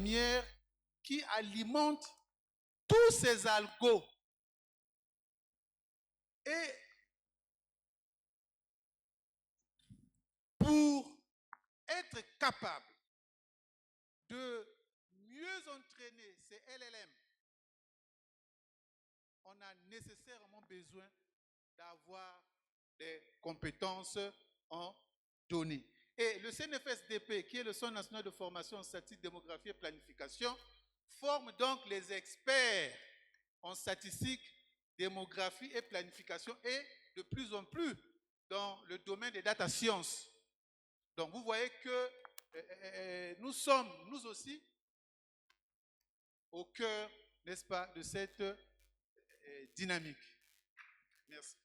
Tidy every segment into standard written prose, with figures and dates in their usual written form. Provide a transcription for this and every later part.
première qui alimente tous ces algos. Et pour être capable de mieux entraîner ces LLM, on a nécessairement besoin d'avoir des compétences en données. Et le CNFSDP, qui est le Centre national de formation en statistique, démographie et planification, forme donc les experts en statistique, démographie et planification, et de plus en plus dans le domaine des data science. Donc vous voyez que nous sommes, nous aussi, au cœur, n'est-ce pas, de cette dynamique. Merci.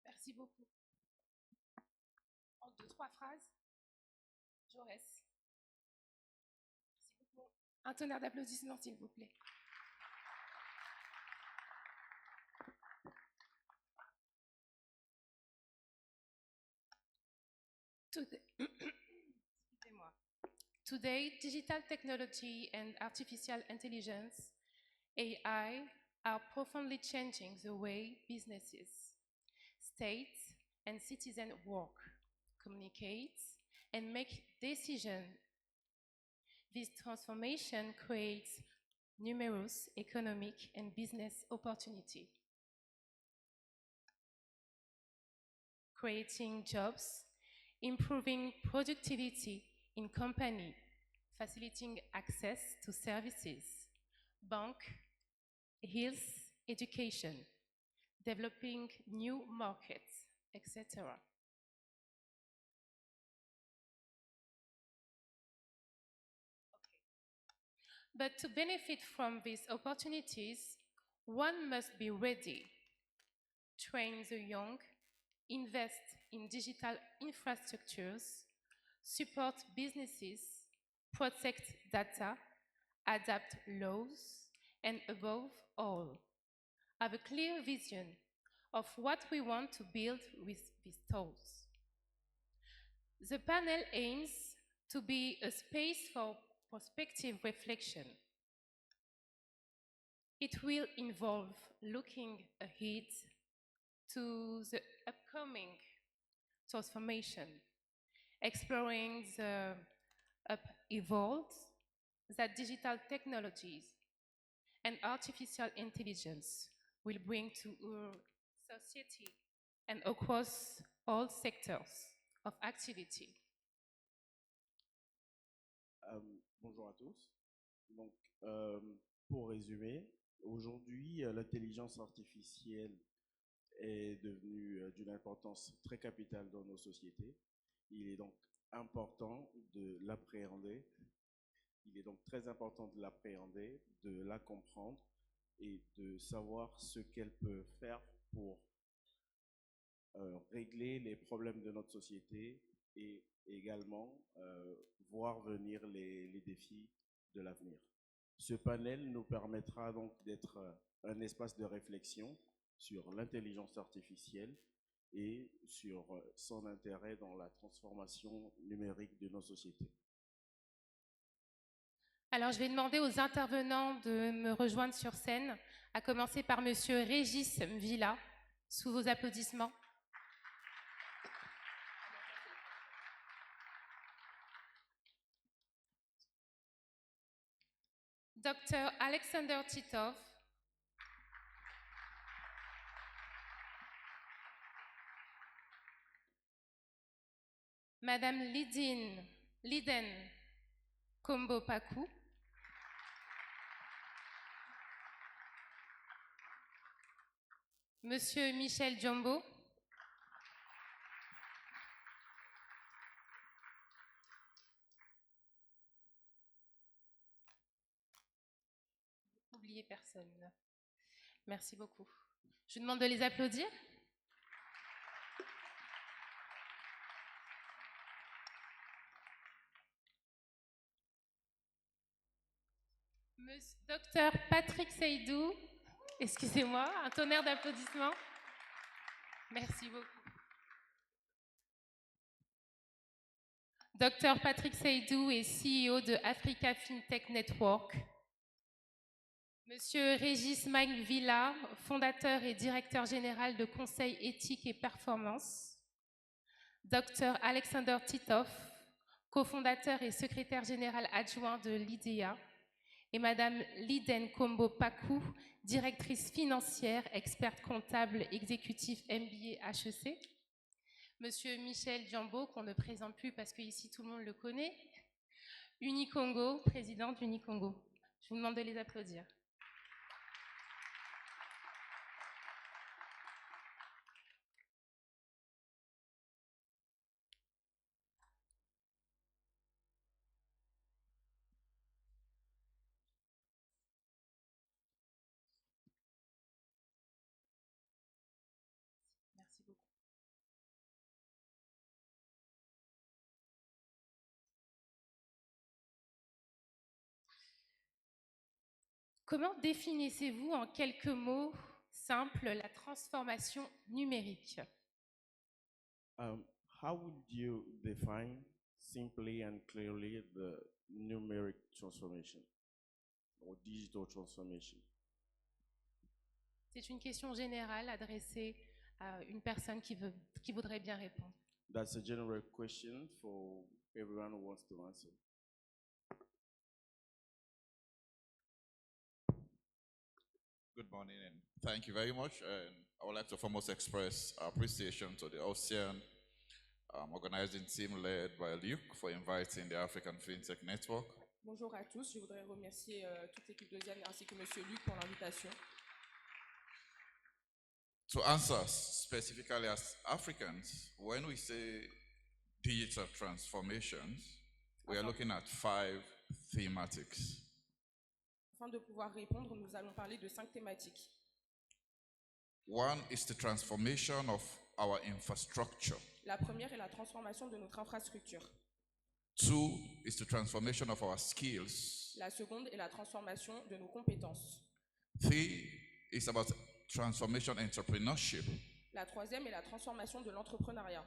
Merci beaucoup. En 2-3 phrases, Jaurès. Merci beaucoup. Un tonnerre d'applaudissements, s'il vous plaît. Today, digital technology and artificial intelligence, AI, are profoundly changing the way businesses, states, and citizens work, communicate, and make decisions. This transformation creates numerous economic and business opportunities, creating jobs, improving productivity in company, facilitating access to services, bank, health, education, developing new markets, etc. But to benefit from these opportunities, one must be ready, train the young, invest in digital infrastructures, support businesses, protect data, adapt laws, and above all, have a clear vision of what we want to build with these tools. The panel aims to be a space for prospective reflection. It will involve looking ahead to the upcoming transformation, exploring the evolved that digital technologies and artificial intelligence will bring to our society and across all sectors of activity. Bonjour à tous. Donc, pour résumer, aujourd'hui, l'intelligence artificielle est devenue d'une importance très capitale dans nos sociétés. Il est donc important de l'appréhender. Il est donc très important de l'appréhender, de la comprendre et de savoir ce qu'elle peut faire pour régler les problèmes de notre société et également voir venir les défis de l'avenir. Ce panel nous permettra donc d'être un espace de réflexion sur l'intelligence artificielle et sur son intérêt dans la transformation numérique de nos sociétés. Alors, je vais demander aux intervenants de me rejoindre sur scène, à commencer par Monsieur Régis Villa, sous vos applaudissements. Dr. Alexander Titov. Madame Liden Kombo-Paku. Monsieur Michel Jumbo. N'oubliez personne. Merci beaucoup. Je vous demande de les applaudir. Docteur Patrick Seydou, excusez-moi, un tonnerre d'applaudissements. Merci beaucoup. Dr Patrick Seydou est CEO de Africa FinTech Network. Monsieur Régis Magne-Villa, fondateur et directeur général de Conseil éthique et performance. Dr Alexander Titov, cofondateur et secrétaire général adjoint de l'IDEA. Et Madame Liden Kombo Pakou, directrice financière, experte comptable, exécutif MBA HEC. Monsieur Michel Diambo, qu'on ne présente plus parce qu'ici tout le monde le connaît. Unicongo, président d'Unicongo. Je vous demande de les applaudir. Merci beaucoup. Comment définissez-vous en quelques mots simples la transformation numérique? How would you define simply and clearly the numeric transformation or digital transformation? C'est une question générale adressée à une personne qui voudrait bien répondre. That's a general question for everyone who wants to answer. Good morning and thank you very much. And I would like to foremost express our appreciation to the ASEAN organizing team led by Luc for inviting the African FinTech Network. Bonjour à tous, je voudrais remercier toute l'équipe de Diane ainsi que Monsieur Luc pour l'invitation. To answer specifically as Africans, when we say digital transformations, we are looking at 5 thematics. Afin de pouvoir répondre, nous allons parler de 5 thématiques. One is the transformation of our infrastructure. La première est la transformation de notre infrastructure. 2 is the transformation of our skills. La seconde est la transformation de nos compétences. 3 is about transformation entrepreneurship. La troisième est la transformation de l'entrepreneuriat.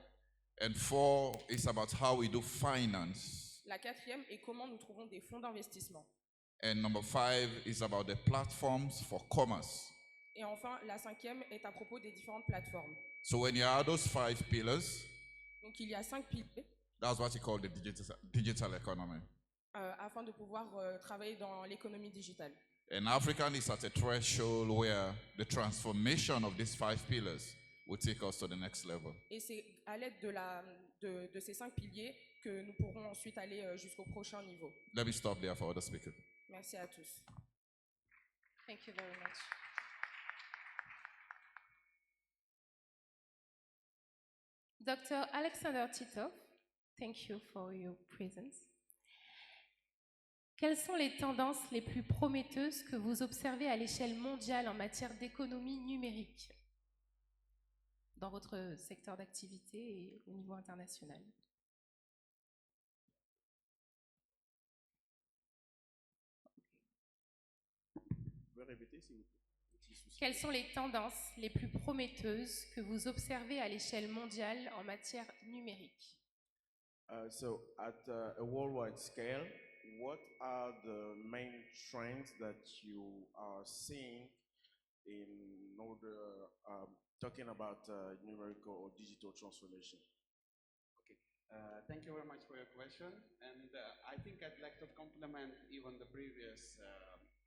And 4 is about how we do finance. La quatrième est comment nous trouvons des fonds d'investissement. And number 5 is about the platforms for commerce. Et enfin, la cinquième est à propos des différentes plateformes. So when you add those 5 pillars, Donc il y a 5 piliers that's what you call the digital economy. afin de pouvoir travailler dans l'économie digitale. And Africa is at a threshold where the transformation of these 5 pillars will take us to the next level. Et c'est à l'aide de ces 5 piliers que nous pourrons ensuite aller jusqu'au prochain niveau. Let me stop there for other speakers. Merci à tous. Thank you very much. Dr. Alexander Titov, thank you for your presence. Quelles sont les tendances les plus prometteuses que vous observez à l'échelle mondiale en matière d'économie numérique dans votre secteur d'activité et au niveau international? Vous pouvez répéter, s'il vous plaît? Quelles sont les tendances les plus prometteuses que vous observez à l'échelle mondiale en matière numérique? So at a worldwide scale, what are the main trends that you are seeing in order talking about numerical or digital transformation? Okay, thank you very much for your question. And I think I'd like to complement even the previous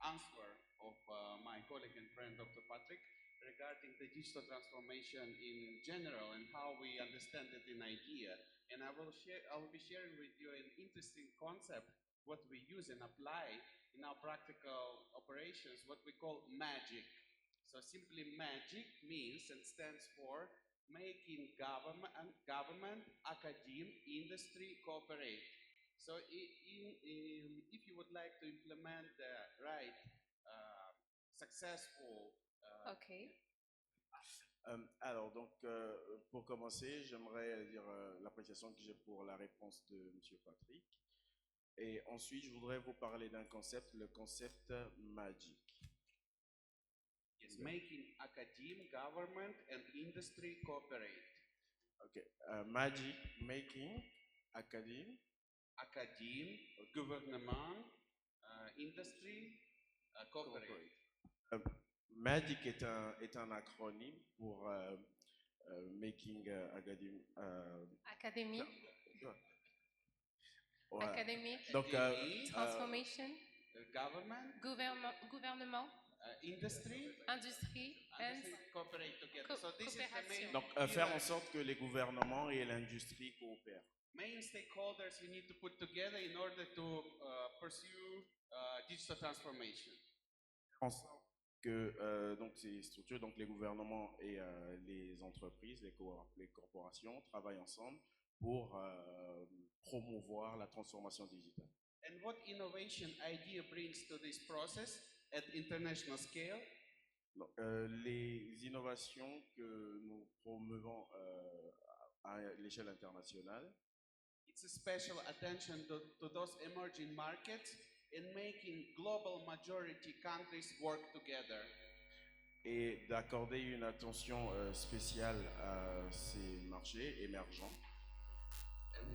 answer of my colleague and friend, Dr. Patrick, regarding the digital transformation in general and how we understand it in idea. And I will be sharing with you an interesting concept, what we use and apply in our practical operations, what we call magic. So simply magic means and stands for making government, academe, industry cooperate. So if you would like to implement the right successful Okay. Alors, donc, pour commencer, j'aimerais dire l'appréciation que j'ai pour la réponse de M. Patrick. Et ensuite, je voudrais vous parler d'un concept, le concept magic. Yes, making academe, government, and industry cooperate. Okay, magic, making, academe, academe, gouvernement, industry, corporate. MADIC est un acronyme pour Making Académie, ouais. académique, Donc, transformation, Government, gouvernement, industry, industrie, and cooperate together. So this is the main donc faire en sorte que les gouvernements et l'industrie coopèrent. main stakeholders we need to put together in order to pursue digital transformation. En sorte que donc ces structures, donc les gouvernements et les entreprises, les corporations travaillent ensemble pour promouvoir la transformation digitale. And what innovation idea brings to this process at international scale? Donc, les innovations que nous promeuvons à l'échelle internationale, It's a special attention to those emerging markets and making global majority countries work together. et d'accorder une attention spéciale à ces marchés émergents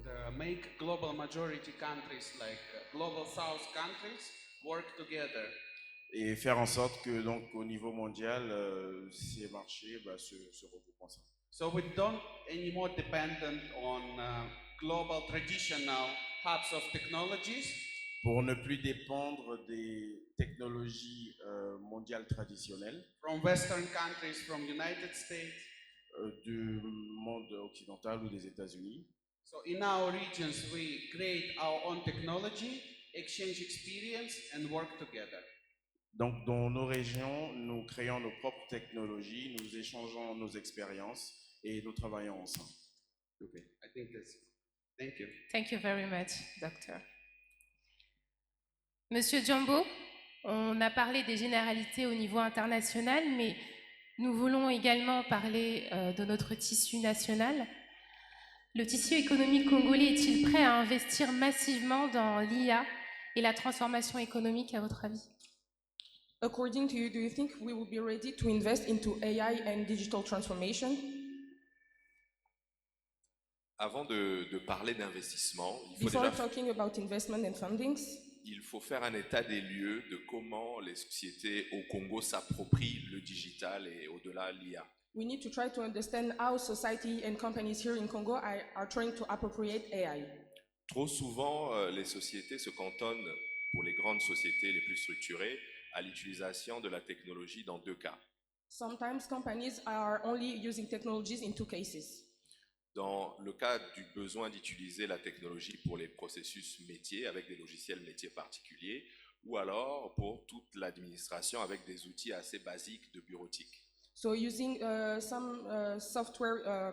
And make global majority countries like global south countries work together. et faire en sorte que donc au niveau mondial ces marchés se regroupent ensemble. So we don't anymore dependent on global traditional hubs of technologies, Pour ne plus dépendre des technologies mondiales traditionnelles from Western countries, from United States. Du monde occidental ou des États-Unis. So in our regions, we create our own technology, exchange experience, and work together. Donc, dans nos régions, nous créons nos propres technologies, nous échangeons nos expériences et nous travaillons ensemble. Okay, I think that's. Thank you. Thank you very much, doctor. Monsieur Djambo, on a parlé des généralités au niveau international, mais nous voulons également parler de notre tissu national. Le tissu économique congolais est-il prêt à investir massivement dans l'IA et la transformation économique, à votre avis? According to you, do you think we will be ready to invest into AI and digital transformation? Avant de parler d'investissement, Before talking about investment and fundings, il faut faire un état des lieux de comment les sociétés au Congo s'approprient le digital et au-delà l'IA. we need to try to understand how society and companies here in Congo are trying to appropriate AI. Trop souvent, les sociétés se cantonnent, pour les grandes sociétés les plus structurées, à l'utilisation de la technologie dans deux cas. Sometimes companies are only using technologies in two cases. Dans le cas du besoin d'utiliser la technologie pour les processus métiers avec des logiciels métiers particuliers, ou alors pour toute l'administration avec des outils assez basiques de bureautique. So using some software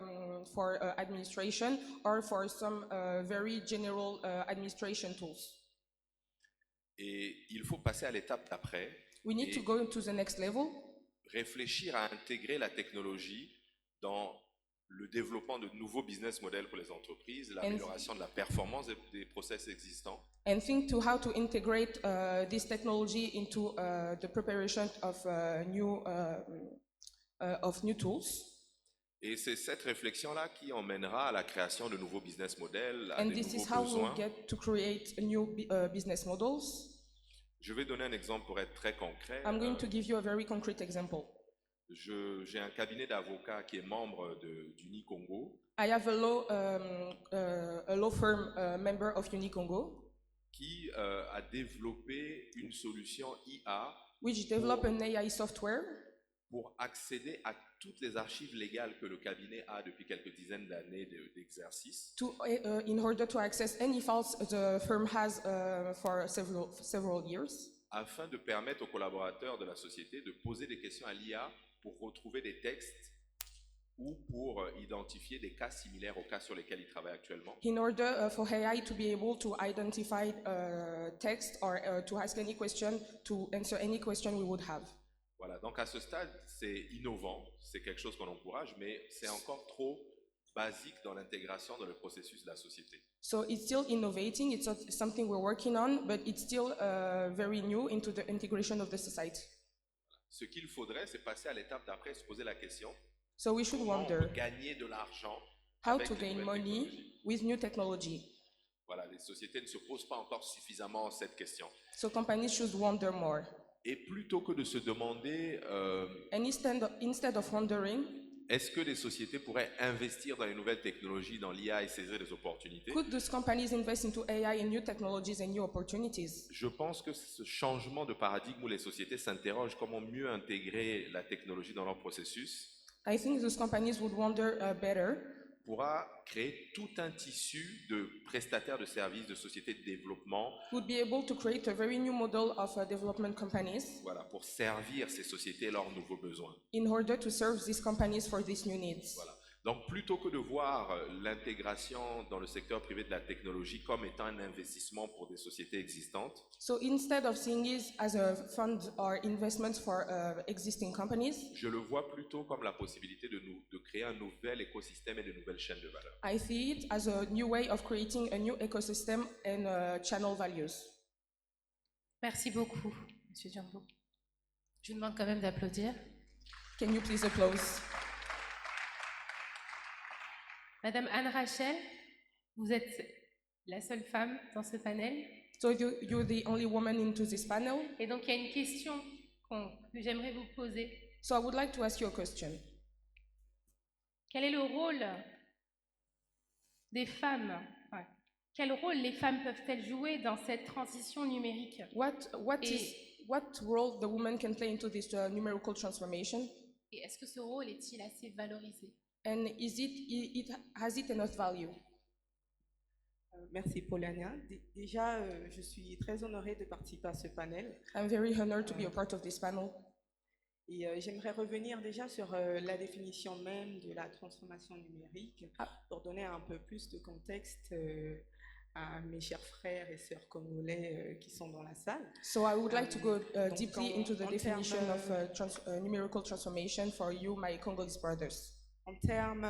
for administration or for some very general administration tools. Et il faut passer à l'étape d'après, We need to go to the next level, réfléchir à intégrer la technologie dans le développement de nouveaux business models pour les entreprises, l'amélioration de la performance des process existants, and think to how to integrate this technology into the preparation of new tools. et c'est cette réflexion-là qui emmènera à la création de nouveaux business models, à And des this is nouveaux how we'll besoins. get to create new business models. Je vais donner un exemple pour être très concret. I'm going to give you a very concrete example. J'ai un cabinet d'avocats qui est membre d'Uni Congo, I have a law firm member of Unicongo, qui a développé une solution IA which developed an AI software pour accéder à toutes les archives légales que le cabinet a depuis quelques dizaines d'années d'exercice, in order to access any files the firm has for several years, afin de permettre aux collaborateurs de la société de poser des questions à l'IA pour retrouver des textes ou pour identifier des cas similaires aux cas sur lesquels ils travaillent actuellement. in order for AI to be able to identify text or to ask any question, to answer any question we would have. Voilà, donc à ce stade, c'est innovant, c'est quelque chose qu'on encourage, mais c'est encore trop basique dans l'intégration dans le processus de la société. So it's still innovating, it's something we're working on, but it's still very new into the integration of the society. Ce qu'il faudrait, c'est passer à l'étape d'après, se poser la question, So we should comment on wonder peut gagner de l'argent how avec to les gain nouvelles money technologies. with new technology. Voilà, les sociétés ne se posent pas encore suffisamment cette question. So companies should wonder more. Et plutôt que de se demander And instead of wondering, est-ce que les sociétés pourraient investir dans les nouvelles technologies, dans l'IA et saisir les opportunités, could those companies invest into AI and new technologies and new opportunities? je pense que ce changement de paradigme où les sociétés s'interrogent comment mieux intégrer la technologie dans leur processus I think those companies would wonder better, pourra créer tout un tissu de prestataires de services, de sociétés de développement, would be able to create a very new model of development companies voilà, pour servir ces sociétés et leurs nouveaux besoins. in order to serve these companies for these new needs. Voilà. Donc, plutôt que de voir l'intégration dans le secteur privé de la technologie comme étant un investissement pour des sociétés existantes, So instead of seeing it as a fund or investment for existing companies, je le vois plutôt comme la possibilité de créer un nouvel écosystème et de nouvelles chaînes de valeur. I see it as a new way of creating a new ecosystem and channel values. Merci beaucoup, Monsieur Djambo. Je vous demande quand même d'applaudir. Can you please applause? Madame Anne-Rachel, vous êtes la seule femme dans ce panel. So you're the only woman into this panel. Et donc, il y a une question que j'aimerais vous poser. So I would like to ask you a question. Quel est le rôle des femmes? Quel rôle les femmes peuvent-elles jouer dans cette transition numérique? What role the woman can play into this numerical transformation? Et est-ce que ce rôle est-il assez valorisé? And has it enough value? Merci Paulania. Déjà, je suis très honorée de participer à ce panel. I'm very honored to be a part of this panel. Et j'aimerais revenir déjà sur la définition même de la transformation numérique pour donner un peu plus de contexte à mes chers frères et sœurs congolais qui sont dans la salle. So I would like to go deeply into the en definition termes, of numerical transformation for you, my Congolese brothers. En termes,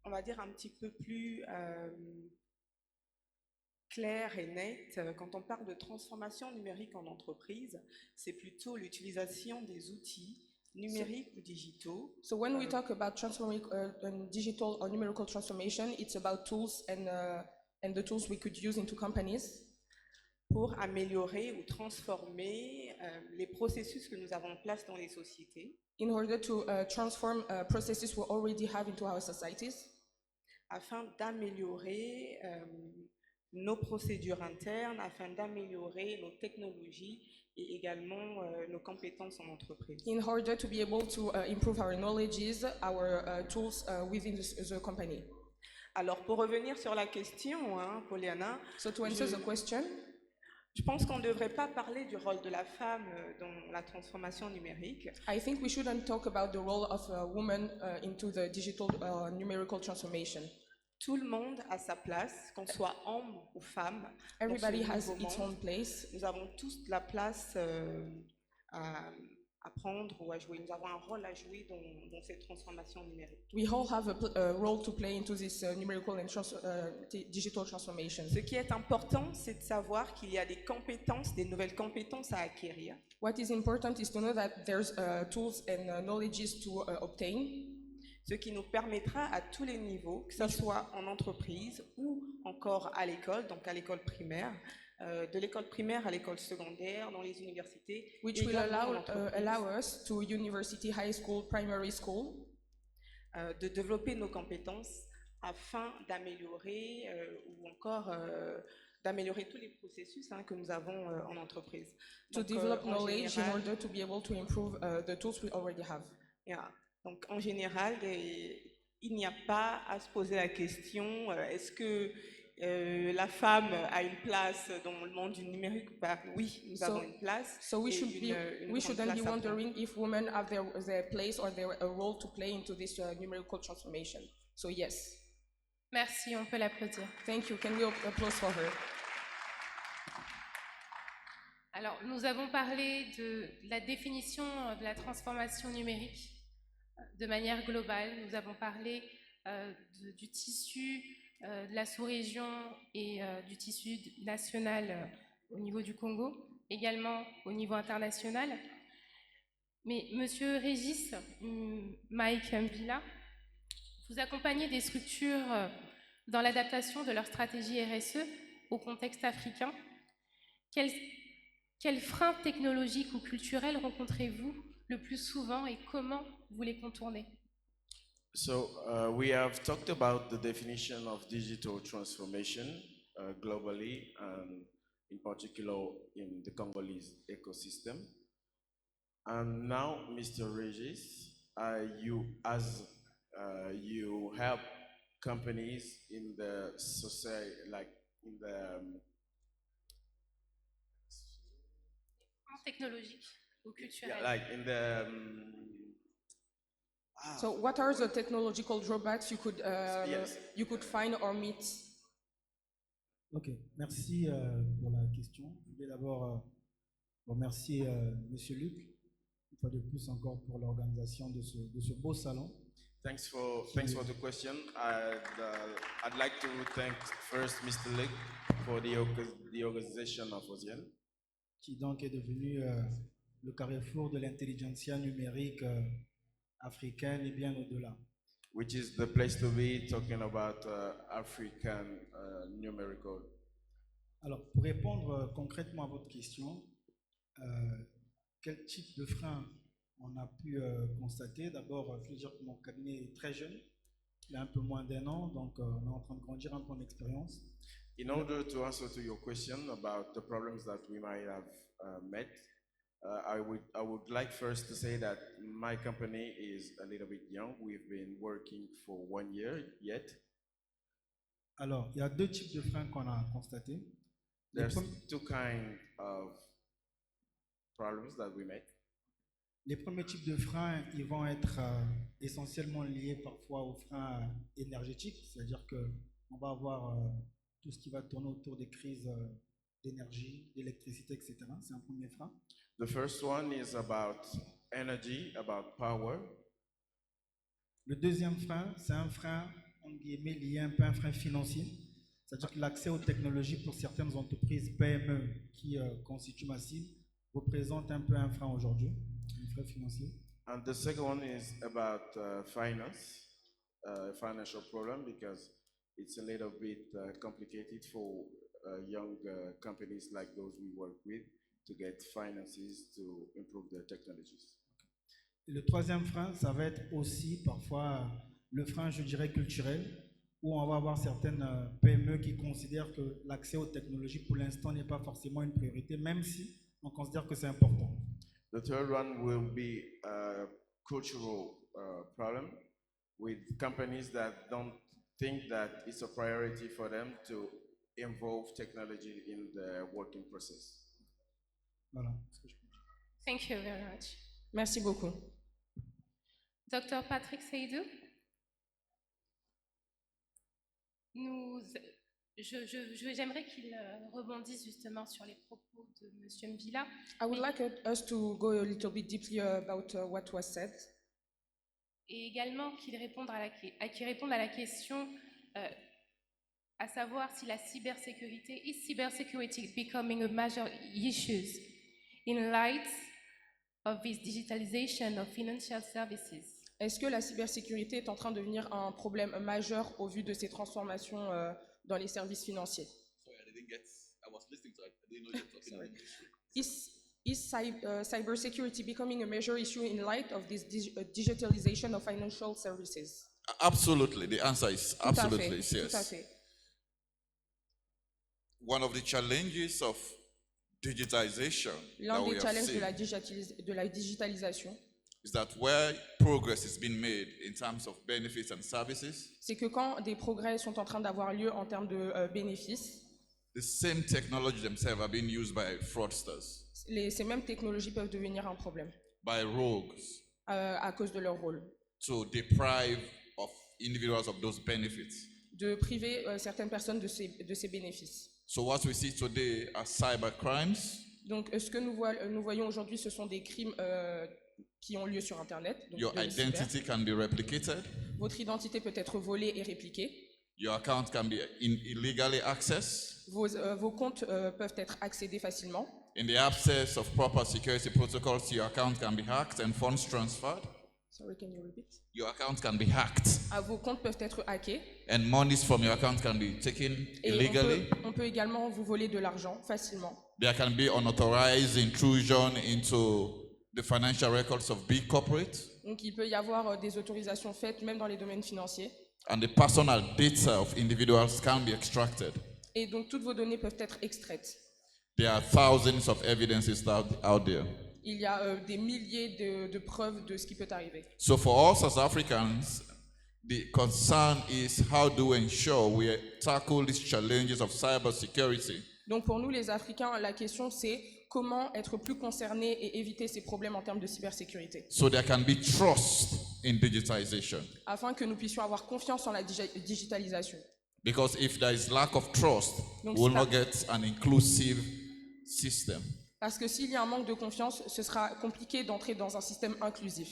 on va dire un petit peu plus clair et net, quand on parle de transformation numérique en entreprise, c'est plutôt l'utilisation des outils numériques ou digitaux. So when we talk about transforming digital or numerical transformation, it's about tools and the tools we could use into companies pour améliorer ou transformer les processus que nous avons en place dans les sociétés. In order to transform processes we already have into our societies, afin d'améliorer nos procédures internes, afin d'améliorer nos technologies et également nos compétences en entreprise. in order to be able to improve our knowledges, our tools within the company. Alors, pour revenir sur la question, Poliana, So to answer the question, je pense qu'on ne devrait pas parler du rôle de la femme dans la transformation numérique. I think we shouldn't talk about the role of a woman into the digital numerical transformation. Tout le monde a sa place, qu'on soit homme ou femme. Everybody dans has ce nouveau its monde. own place. Nous avons tous la place à prendre ou à jouer. Nous avons un rôle à jouer dans cette transformation numérique. We all have a role to play into this numerical and digital transformation. Ce qui est important, c'est de savoir qu'il y a des compétences, des nouvelles compétences à acquérir. What is important is to know that there's tools and knowledges to obtain, Ce qui nous permettra à tous les niveaux, que ce soit en entreprise ou encore à l'école, donc à l'école primaire, de l'école primaire à l'école secondaire, dans les universités, which et will également en allow entreprise, us to university, high school, primary school, de développer nos compétences afin d'améliorer ou encore d'améliorer tous les processus que nous avons en entreprise. to Donc, develop en knowledge in général, order to be able to improve the tools we already have. yeah. Donc, en général, il n'y a pas à se poser la question est-ce que la femme a une place dans le monde du numérique ou pas? Oui, nous avons une place. So we et should une grande shouldn't be place à prendre. wondering if women have their place or a role to play into this numerical transformation. So yes, Merci, on peut l'applaudir. thank you. Can we applause for her? Alors, nous avons parlé de la définition de la transformation numérique de manière globale. Nous avons parlé du tissu de la sous-région et du tissu national au niveau du Congo, également au niveau international. Mais Monsieur Régis, Mike Mbila, vous accompagnez des structures dans l'adaptation de leur stratégie RSE au contexte africain? Quels freins technologiques ou culturels rencontrez-vous le plus souvent et comment vous les contournez? So we have talked about the definition of digital transformation globally and in particular in the Congolese ecosystem. And now, Mr. Regis, you help companies in the society, like in the Technologique ou culturel? yeah, like in the So what are the technological drawbacks you could Yes. you could find or meet? Ok, merci pour la question. Je voulais d'abord remercier Monsieur Luc, une fois de plus encore pour l'organisation de ce beau salon. Thanks for the question. I'd like to thank first Mr. Lick for the organization of OSIAN, Qui donc est devenu le carrefour de l'intelligentsia numérique africaine et bien au-delà. which is the place to be talking about African numerical. Alors, pour répondre concrètement à votre question, quel type de frein on a pu constater? D'abord, je veux dire que mon cabinet est très jeune, il a un peu moins d'1 an, donc on est en train de grandir un peu en expérience. In order to answer to your question about the problems that we might have met, I would like first to say that my company is a little bit young. We've been working for 1 year yet. Alors, il y a deux types de freins qu'on a constatés. There's two kinds of problems that we met. Les premiers types de freins, ils vont être essentiellement liés parfois aux freins énergétiques, c'est-à-dire qu'on va avoir tout ce qui va tourner autour des crises d'énergie, d'électricité, etc. C'est un premier frein. The first one is about energy, about power. Le deuxième frein, c'est un frein, en guillemets, lié un peu à un frein financier, c'est-à-dire que l'accès aux technologies pour certaines entreprises PME qui constituent ma cible représente un peu un frein aujourd'hui, un frein financier. And the second one is about finance, financial problem, because it's a little bit complicated for young companies like those we work with to get finances to improve their technologies. Et le troisième frein, ça va être aussi parfois le frein, je dirais, culturel, où on va avoir certaines PME qui considèrent que l'accès aux technologies pour l'instant n'est pas forcément une priorité, même si on considère que c'est important. The third one will be a cultural problem with companies that don't think that it's a priority for them to involve technology in the working process. Voilà ce que je peux dire. Thank you very much. Merci beaucoup. Dr Patrick Seydou, j'aimerais qu'il rebondisse justement sur les propos de M. Mbila. I would like us to go a little bit deeply about what was said. Et également qu'il réponde à la question à savoir si la cybersécurité, is cybersecurity becoming a major issue in light of this digitalization of financial services? Est-ce que la cybersécurité est en train de devenir un problème majeur au vu de ces transformations dans les services financiers? Sorry, I didn't get. I was listening to it. I didn't know you were talking in English. Is cybersecurity becoming a major issue in light of this digitalization of financial services? Absolutely. The answer is Tout à absolutely fait, yes. tout à fait. One of the challenges of digitization L'un that we des have challenges seen de la digitalisation, is that where progress is being made in terms of benefits and services, c'est que quand des progrès sont en train d'avoir lieu en termes de bénéfices, the same technology themselves are being used by fraudsters, ces mêmes technologies peuvent devenir un problème by rogues, à cause de leur rôle, to deprive of individuals of those benefits. de priver certaines personnes de ces bénéfices. So what we see today are cyber crimes, Donc, ce que nous voyons aujourd'hui, ce sont des crimes qui ont lieu sur Internet. Donc your de cyber. identity can be replicated, Votre identité peut être volée et répliquée. your account can be illegally accessed. Vos comptes peuvent être accédés facilement. In the absence of proper security protocols, your account can be hacked and funds transferred. Sorry, can you repeat? Your account can be hacked, Vos comptes peuvent être hackés and monies from your account can be taken et illegally. on peut également vous voler de l'argent facilement. There can be unauthorized intrusion into the financial records of big corporates, Donc il peut y avoir des autorisations faites même dans les domaines financiers. and the personal data of individuals can be extracted. Et donc toutes vos données peuvent être extraites. There are thousands of evidences out there. Il y a des milliers de preuves de ce qui peut arriver. So for us as Africans, the concern is how do we ensure we tackle these challenges of cybersecurity Donc pour nous les Africains, la question c'est comment être plus concernés et éviter ces problèmes en termes de cybersécurité, so there can be trust in digitization. afin que nous puissions avoir confiance en la digitalisation. Because if there is lack of trust, Donc, we will c'est not get an inclusive system. Parce que s'il y a un manque de confiance, ce sera compliqué d'entrer dans un système inclusif.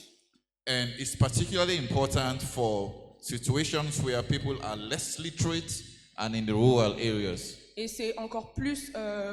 And it's particularly important for situations where people are less literate and in the rural areas. Et c'est encore plus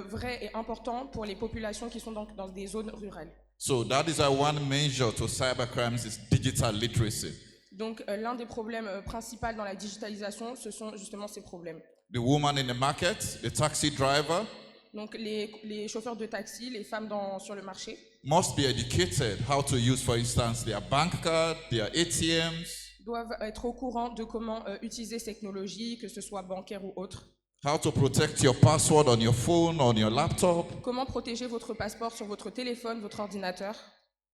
vrai et important pour les populations qui sont dans des zones rurales. So that is why one measure to cybercrimes is digital literacy. Donc l'un des problèmes principaux dans la digitalisation, ce sont justement ces problèmes. The woman in the market, the taxi driver, Donc les chauffeurs de taxi, les femmes sur le marché, must be educated how to use, for instance, their bank card, their ATMs, doivent être au courant de comment utiliser ces technologies, que ce soit bancaire ou autre. how to protect your password on your phone, on your laptop, Comment protéger votre passeport sur votre téléphone, votre ordinateur.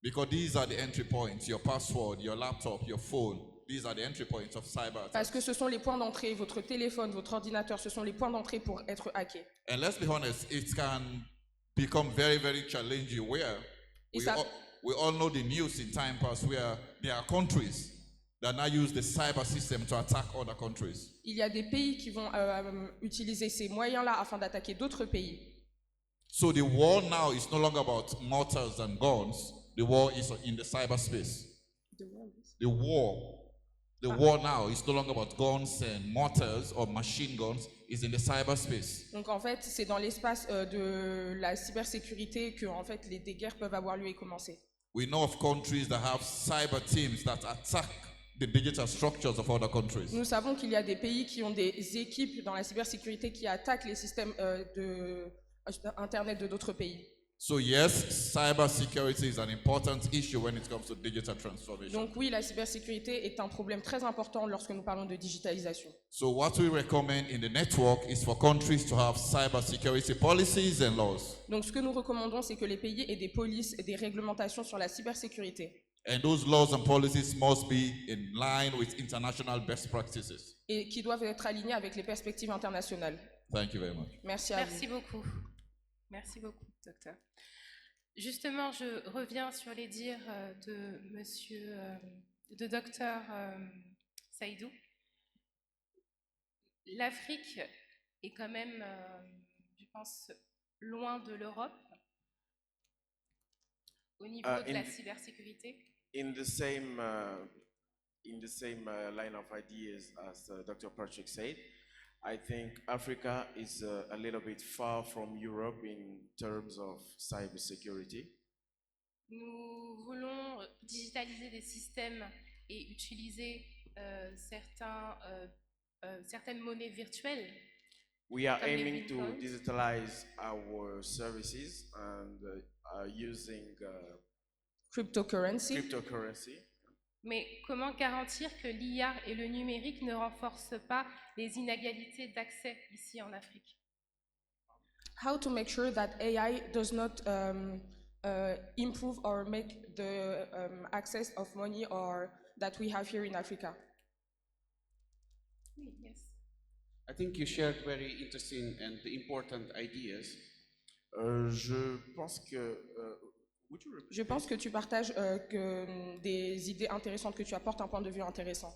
because these are the entry points, your password, your laptop, your phone. These are the entry points of cyber Parce attacks. que ce sont les points d'entrée, votre téléphone, votre ordinateur, ce sont les points d'entrée pour être hacké. And let's be honest, it can become very, very challenging where Et we ça- all know the news in time past where there are countries that now use the cyber system to attack other countries. Il y a des pays qui vont utiliser ces moyens-là afin d'attaquer d'autres pays. So the war now is no longer about mortars and guns. The war is in the cyberspace. The war now is no longer about guns and mortars or machine guns. It's in the cyberspace. Donc en fait, c'est dans l'espace de la cybersécurité que en fait, des guerres peuvent avoir lieu et commencer. We know of countries that have cyber teams that attack the digital structures of other countries. Nous savons qu'il y a des pays qui ont des équipes dans la cybersécurité qui attaquent les systèmes Internet de d'autres pays. So yes, cybersecurity is an important issue when it comes to digital transformation. Donc oui, la cybersécurité est un problème très important lorsque nous parlons de digitalisation. So what we recommend in the network is for countries to have cybersecurity policies and laws. Donc ce que nous recommandons, c'est que les pays aient des polices et des réglementations sur la cybersécurité. And those laws and policies must be in line with international best practices. Et qui doivent être alignés avec les perspectives internationales. Thank you very much. Merci à vous. Merci beaucoup. Merci beaucoup, docteur. Justement, je reviens sur les dires de docteur Saïdou. L'Afrique est quand même, je pense, loin de l'Europe au niveau de la cybersécurité. In the same line of ideas as Dr. Patrick said, I think Africa is a little bit far from Europe in terms of cybersecurity. Nous voulons digitaliser des systèmes et utiliser certaines monnaies virtuelles. We are Comme les aiming to bitcoins. digitalize our services and using Cryptocurrency. cryptocurrency. Mais comment garantir que l'IA et le numérique ne renforcent pas les inégalités d'accès ici en Afrique? How to make sure that AI does not improve or make the access of money or that we have here in Africa? Oui, yes. I think you shared very interesting and important ideas. Je pense que would you repeat? Je pense que tu partages des idées intéressantes, que tu apportes un point de vue intéressant.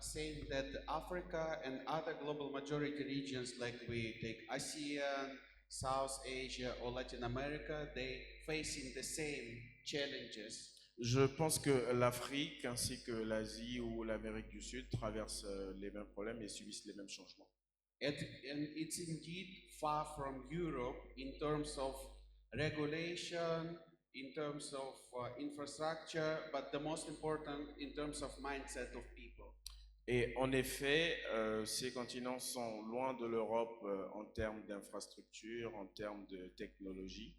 Saying that Africa and other global majority regions like we take ASEAN, South Asia or Latin America, they facing the same challenges. Je pense que l'Afrique ainsi que l'Asie ou l'Amérique du Sud traversent les mêmes problèmes et subissent les mêmes changements. And it's indeed far from Europe in terms of regulation, in terms of infrastructure, but the most important in terms of mindset of people. Et en effet, ces continents sont loin de l'Europe en termes d'infrastructure, en termes de technologie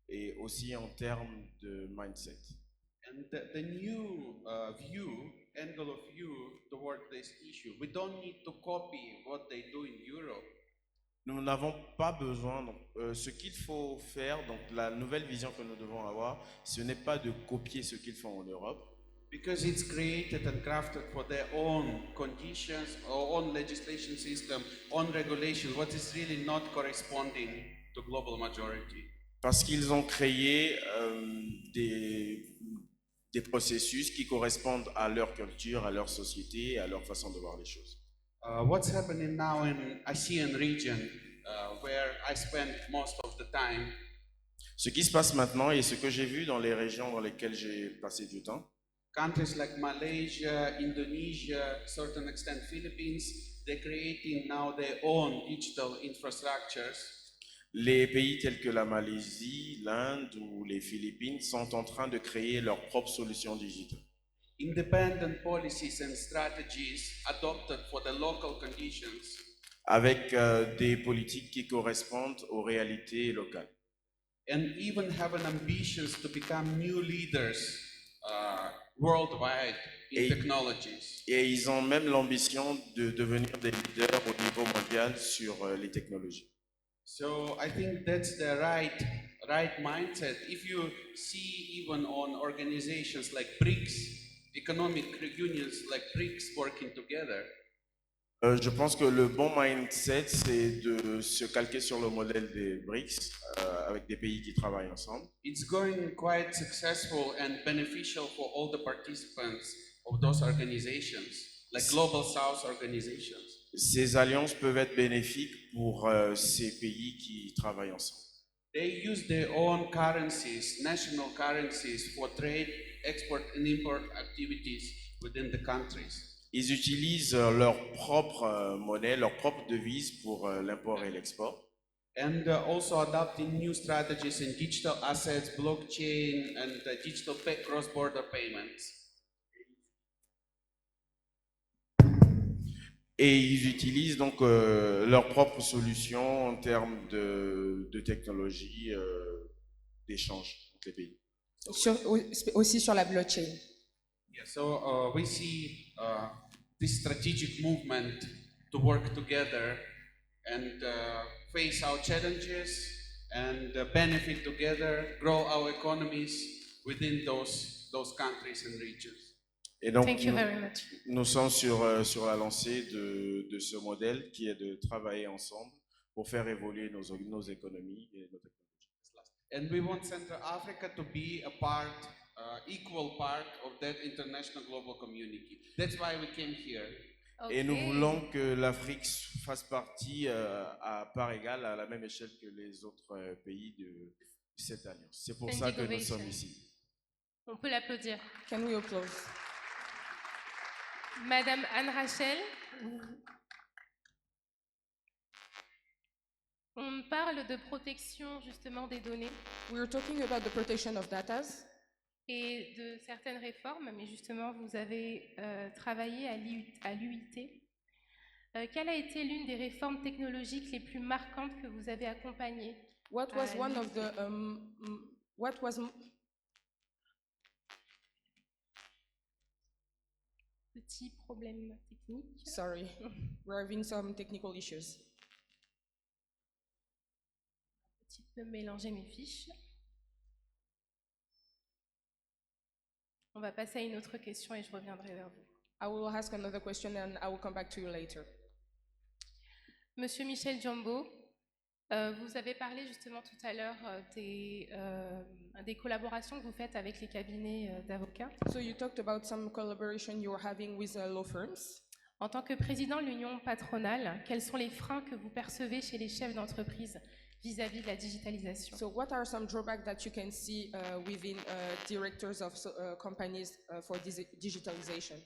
et aussi en termes de mindset. And the new angle of view toward this issue, we don't need to copy what they do in Europe. Nous n'avons pas besoin, donc, ce qu'il faut faire, donc la nouvelle vision que nous devons avoir, ce n'est pas de copier ce qu'ils font en Europe. Because it's created and crafted for their own conditions, or own legislation system, own regulation, what is really not corresponding to global majority. Parce qu'ils ont créé des processus qui correspondent à leur culture, à leur société, à leur façon de voir les choses. What's happening now in ASEAN region, where I spend most of the time, Ce qui se passe maintenant et ce que j'ai vu dans les régions dans lesquelles j'ai passé du temps, countries like Malaysia, Indonesia, certain extent Philippines, they're creating now their own digital infrastructures. les pays tels que la Malaisie, l'Inde ou les Philippines sont en train de créer leurs propres solutions digitales. Independent policies and strategies adopted for the local conditions. Avec des politiques qui correspondent aux réalités locales. And even have an ambitions to become new leaders worldwide in technologies. Et ils ont même l'ambition de devenir des leaders au niveau mondial sur les technologies. So I think that's the right mindset. If you see even on organizations like BRICS, economic unions like BRICS working together, Je pense que le bon mindset, c'est de se calquer sur le modèle des BRICS, avec des pays qui travaillent ensemble. it's going quite successful and beneficial for all the participants of those organizations, like Global South organizations. Ces alliances peuvent être bénéfiques pour ces pays qui travaillent ensemble. They use their own currencies, national currencies, for trade, export and import activities within the countries. Ils utilisent leur propre monnaie, leur propre devise pour l'import et l'export. And also adopting new strategies in digital assets, blockchain, and digital cross-border payments. Et ils utilisent donc leurs propres solutions en termes de technologie d'échange entre les pays. Aussi sur la blockchain. Yeah, so we see this strategic movement to work together and face our challenges and benefit together, grow our economies within those countries and regions. Et donc, Thank you very much. nous sommes sur la lancée de ce modèle qui est de travailler ensemble pour faire évoluer nos économies et nos technologies. And we want Central Africa to be a part, equal part of that international global community. That's why we came here. Et nous voulons que l'Afrique fasse partie à part égale, à la même échelle que les autres pays de cette alliance. C'est pour ça que nous sommes ici. On peut l'applaudir. Can we applaud? Madame Anne-Rachel, on parle de protection justement des données We are talking about the protection of data et de certaines réformes, mais justement vous avez travaillé à l'UIT. Quelle a été l'une des réformes technologiques les plus marquantes que vous avez accompagnées? What was one of the Petit problème technique. Sorry, we're having some technical issues. Un petit peu mélanger mes fiches. On va passer à une autre question et je reviendrai vers vous. I will ask another question and I will come back to you later. Monsieur Michel Djambo, vous avez parlé justement tout à l'heure des collaborations que vous faites avec les cabinets d'avocats. So you talked about some collaboration you're having with law firms. En tant que président de l'Union patronale, quels sont les freins que vous percevez chez les chefs d'entreprise vis-à-vis de la digitalisation? So what are some drawbacks that you can see within directors of companies for digitalization?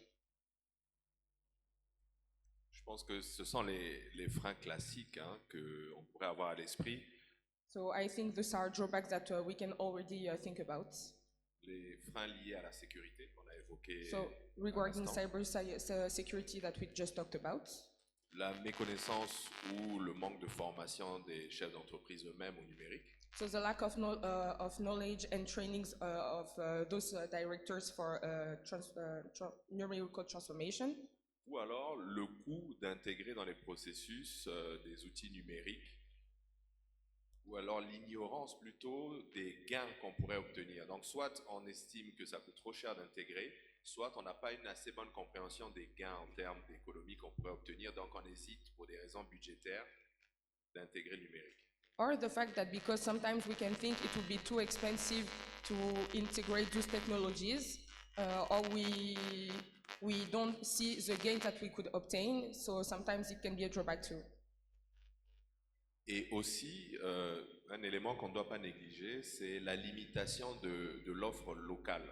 Je pense que ce sont les freins classiques qu'on pourrait avoir à l'esprit. So I think those are drawbacks that we can already think about. Les freins liés à la sécurité qu'on a évoqués. So regarding cyber security that we just talked about. La méconnaissance ou le manque de formation des chefs d'entreprise eux-mêmes au numérique. So the lack of knowledge and trainings of those directors for numerical transformation. Ou alors le coût d'intégrer dans les processus des outils numériques, ou alors l'ignorance plutôt des gains qu'on pourrait obtenir. Donc soit on estime que ça coûte trop cher d'intégrer, soit on n'a pas une assez bonne compréhension des gains en termes d'économie qu'on pourrait obtenir, donc on hésite pour des raisons budgétaires d'intégrer le numérique. Or the fact that because sometimes we can think it would be too expensive to integrate those technologies, or we don't see the gain that we could obtain, so sometimes it can be a drawback too. Et aussi, un élément qu'on ne doit pas négliger, c'est la limitation de l'offre locale.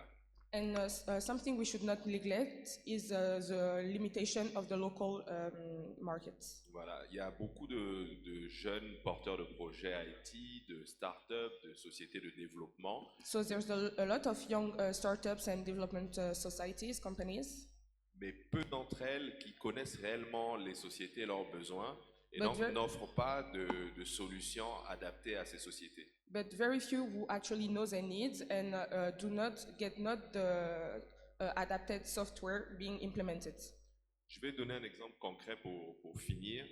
And something we should not neglect is the limitation of the local markets. Voilà, il y a beaucoup de jeunes porteurs de projets IT, de start-up, de sociétés de développement. So there's a lot of young startups and development societies, companies. Mais peu d'entre elles qui connaissent réellement les sociétés et leurs besoins et But donc very- n'offrent pas de solutions adaptées à ces sociétés. But very few who actually know their needs and do not get the adapted software being implemented. Je vais donner un exemple concret pour finir.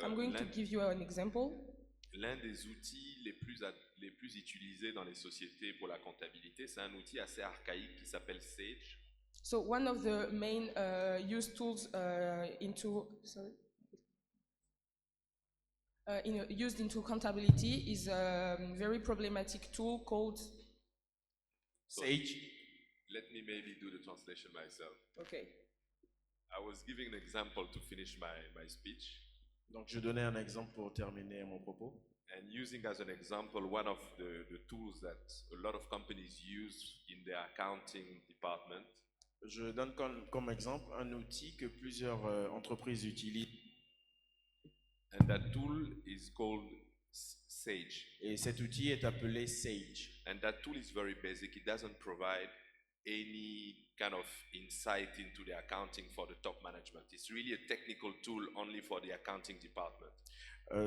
I'm going to give you an example. L'un des outils les plus utilisés dans les sociétés pour la comptabilité, c'est un outil assez archaïque qui s'appelle Sage. So one of the main used tools used into accountability is a very problematic tool called Sage. Let me maybe do the translation myself. Okay. I was giving an example to finish my speech. Donc, je donnais un exemple pour terminer mon propos. And using as an example one of the tools that a lot of companies use in their accounting department. Je donne comme exemple un outil que plusieurs entreprises utilisent. And that tool is called Sage. Et cet outil est appelé Sage. And that tool is very basic. It doesn't provide any kind of insight into the accounting for the top management. It's really a technical tool only for the accounting department.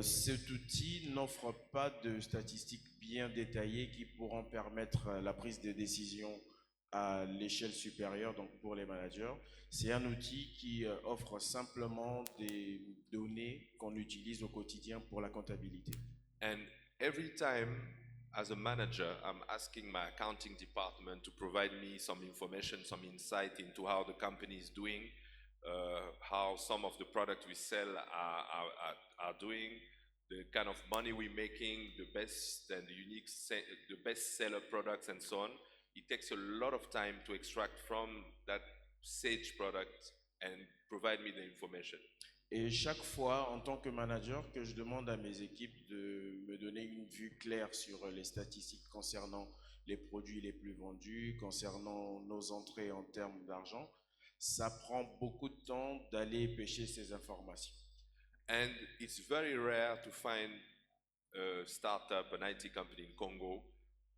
Cet outil n'offre pas de statistiques bien détaillées qui pourront permettre la prise de décision à l'échelle supérieure, donc pour les managers. C'est un outil qui offre simplement des données qu'on utilise au quotidien pour la comptabilité. And every time, as a manager, I'm asking my accounting department to provide me some information, some insight into how the company is doing, how some of the products we sell are doing, the kind of money we're making, the best and the best seller products and so on. It takes a lot of time to extract from that Sage product and provide me the information. Et chaque fois, en tant que manager, que je demande à mes équipes de me donner une vue claire sur les statistiques concernant les produits les plus vendus, concernant nos entrées en termes d'argent, ça prend beaucoup de temps d'aller pêcher ces informations. And it's very rare to find a startup, an IT company in Congo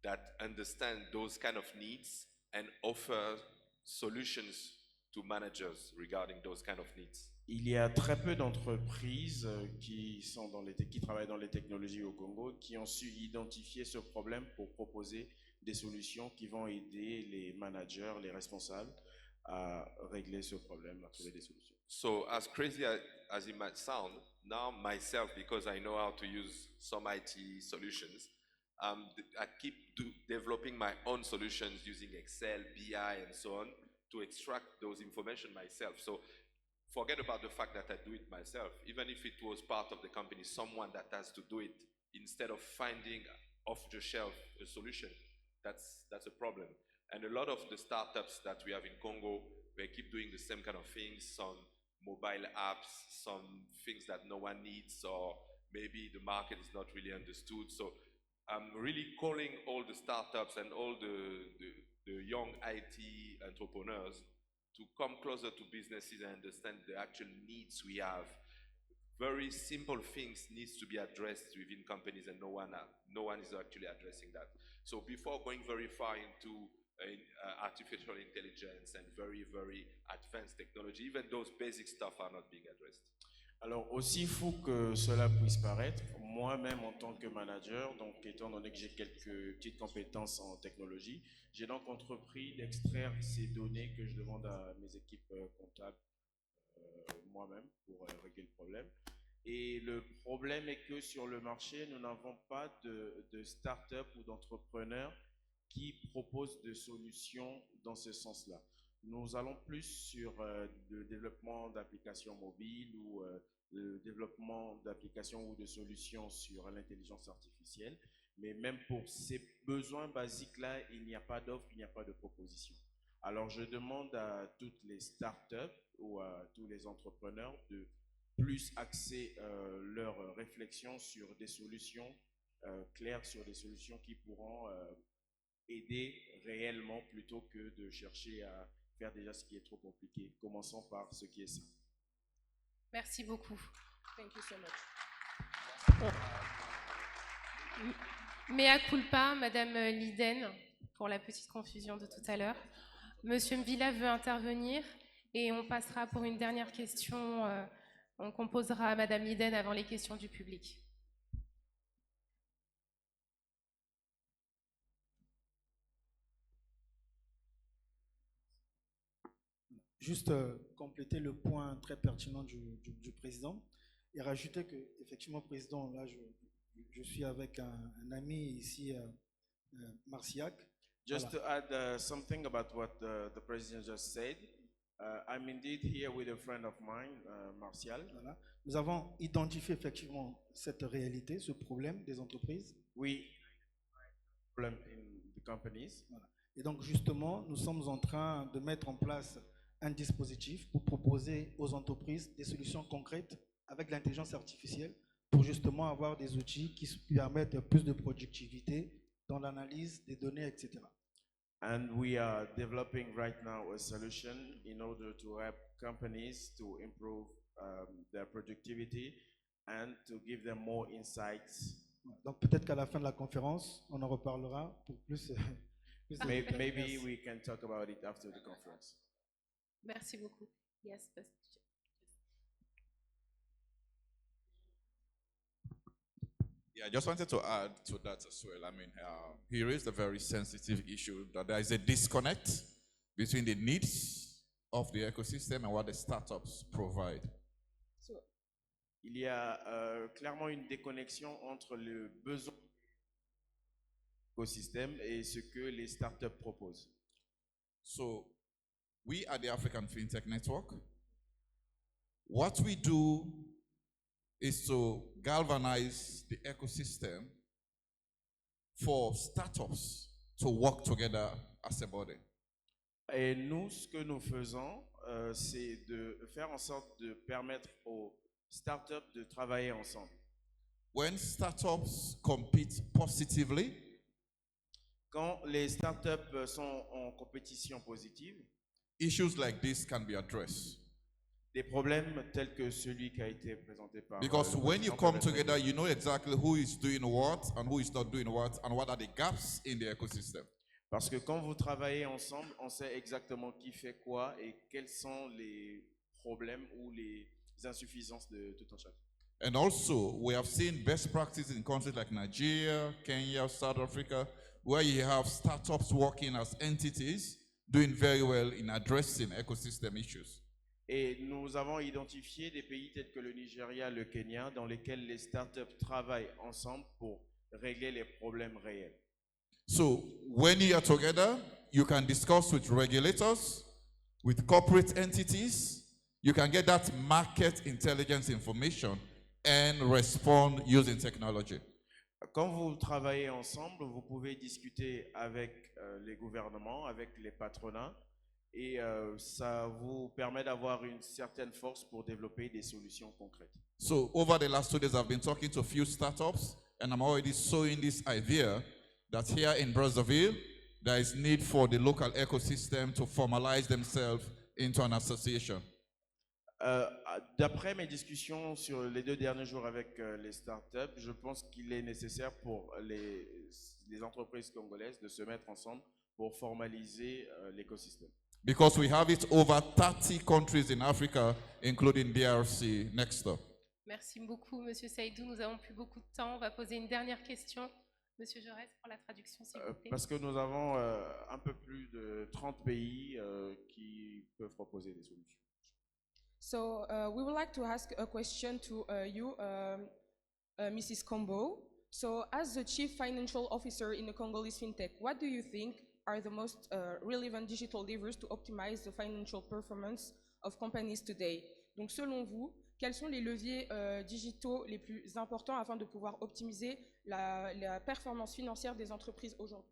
that understand those kind of needs and offer solutions to managers regarding those kind of needs. Il y a très peu d'entreprises qui travaillent dans les technologies au Congo qui ont su identifier ce problème pour proposer des solutions qui vont aider les managers, les responsables à régler ce problème, à trouver des solutions. So as crazy as it might sound, now myself, because I know how to use some IT solutions, I keep developing my own solutions using Excel, BI, and so on to extract those information myself. So forget about the fact that I do it myself. Even if it was part of the company, someone that has to do it instead of finding off the shelf a solution, that's a problem. And a lot of the startups that we have in Congo, they keep doing the same kind of things, some mobile apps, some things that no one needs, or maybe the market is not really understood. So I'm really calling all the startups and all the young IT entrepreneurs to come closer to businesses and understand the actual needs we have very simple things needs to be addressed within companies, and no one is actually addressing that. So before going very far into artificial intelligence and very, very advanced technology, even those basic stuff are not being addressed. Alors, aussi fou que cela puisse paraître, moi-même en tant que manager, donc étant donné que j'ai quelques petites compétences en technologie, j'ai donc entrepris d'extraire ces données que je demande à mes équipes comptables moi-même pour régler le problème. Et le problème est que sur le marché, nous n'avons pas de start-up ou d'entrepreneurs qui proposent des solutions dans ce sens-là. Nous allons plus sur le développement d'applications mobiles ou le développement d'applications ou de solutions sur l'intelligence artificielle. Mais même pour ces besoins basiques-là, il n'y a pas d'offre, il n'y a pas de proposition. Alors, je demande à toutes les startups ou à tous les entrepreneurs de plus axer leur réflexion sur des solutions claires, sur des solutions qui pourront aider réellement plutôt que de chercher à faire déjà ce qui est trop compliqué. Commençons par ce qui est simple. Merci beaucoup. Thank you so much. Mea culpa, Madame Liden, pour la petite confusion de tout à l'heure. Monsieur Mvila veut intervenir et on passera pour une dernière question. On posera à Madame Liden avant les questions du public. Juste compléter le point très pertinent du président et rajouter que, effectivement, président, là, je suis avec un ami ici, Marciac. Just Voilà. to add something about what the president just said, I'm indeed here with a friend of mine, Martial. Voilà. Nous avons identifié effectivement cette réalité, ce problème des entreprises. We problem in the companies. Voilà. Et donc, justement, nous sommes en train de mettre en place un dispositif pour proposer aux entreprises des solutions concrètes avec l'intelligence artificielle pour justement avoir des outils qui permettent plus de productivité dans l'analyse des données, etc. And we are developing right now a solution in order to help companies to improve their productivity and to give them more insights. Donc peut-être qu'à la fin de la conférence, on en reparlera pour plus, plus de détails. Maybe Merci. we can talk about it after the conference. Merci beaucoup. Yes, Yeah, I just wanted to add to that as well. I mean, he raised a very sensitive issue that there is a disconnect between the needs of the ecosystem and what the startups provide. So, Il y a clairement une déconnexion entre le besoin de l'écosystème et ce que les startups proposent. So, we at the African FinTech Network, what we do is to galvanize the ecosystem for startups to work together as a body. Et nous, ce que nous faisons, c'est de faire en sorte de permettre aux startups de travailler ensemble. When startups compete positively, Quand les startups sont en compétition positive, issues like this can be addressed. des problèmes tels que celui qui a été présenté par Because le when you président come peuvent être together, réglés. you know exactly who is doing what and who is not doing what and what are the gaps in the ecosystem. Parce que quand vous travaillez ensemble, on sait exactement qui fait quoi et quels sont les problèmes ou les insuffisances de tout un chacun. And also, we have seen best practices in countries like Nigeria, Kenya, South Africa, where you have startups working as entities, doing very well in addressing ecosystem issues. Et nous avons identifié des pays tels que le Nigeria, le Kenya, dans lesquels les startups travaillent ensemble pour régler les problèmes réels. So, when you are together, you can discuss with regulators, with corporate entities, you can get that market intelligence information and respond using technology. Quand vous travaillez ensemble, vous pouvez discuter avec les gouvernements, avec les patronats, et ça vous permet d'avoir une certaine force pour développer des solutions concrètes. So, over the last 2 days, I've been talking to a few startups, and I'm already sowing this idea that here in Brazzaville, there is need for the local ecosystem to formalize themselves into an association. D'après mes discussions sur les 2 derniers jours avec les startups, je pense qu'il est nécessaire pour les entreprises congolaises de se mettre ensemble pour formaliser l'écosystème. Because we have it over 30 countries in Africa, including DRC. Next up. Merci beaucoup, Monsieur Saïdou. Nous avons plus beaucoup de temps. On va poser une dernière question. Monsieur Jaurès, pour la traduction, s'il vous plaît. Parce que nous avons un peu plus de 30 pays qui peuvent proposer des solutions. So we would like to ask a question to you, Mrs. Combo. So as the Chief Financial Officer in the Congolese FinTech, what do you think are the most relevant digital levers to optimize the financial performance of companies today? Donc selon vous, quels sont les leviers digitaux les plus importants afin de pouvoir optimiser la performance financière des entreprises aujourd'hui?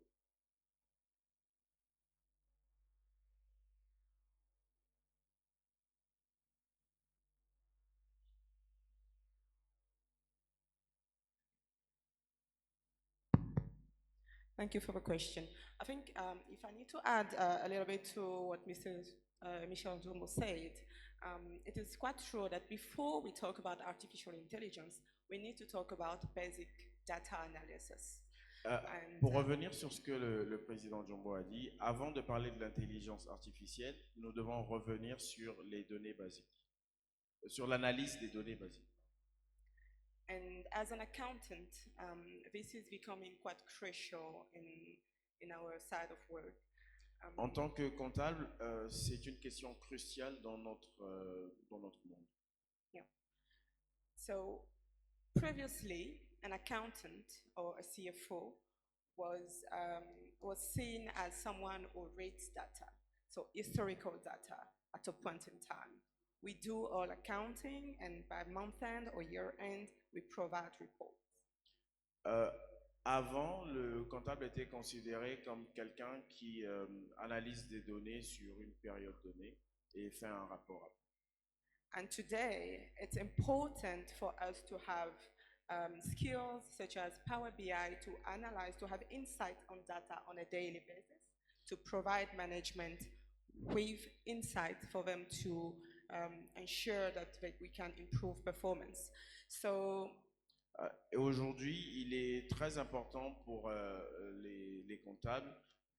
Thank you for the question. I think if I need to add a little bit to what Mr. Michel Zumbo said, it is quite true that before we talk about artificial intelligence, we need to talk about basic data analysis. Pour revenir sur ce que le président Jumbo a dit, avant de parler de l'intelligence artificielle, nous devons revenir sur les données basiques, sur l'analyse des données basiques. And as an accountant, this is becoming quite crucial in our side of work. En tant que comptable, c'est une question cruciale dans notre monde. Yeah. So previously, an accountant or a CFO was seen as someone who reads data, so historical data at a point in time. We do all accounting, and by month end or year end, we provide reports. Avant, le comptable était considéré comme quelqu'un qui analyse des données sur une période donnée et fait un rapport. And today, it's important for us to have skills such as Power BI to analyze, to have insight on data on a daily basis, to provide management with insight for them to ensure that we can improve performance. So, et aujourd'hui, il est très important pour les comptables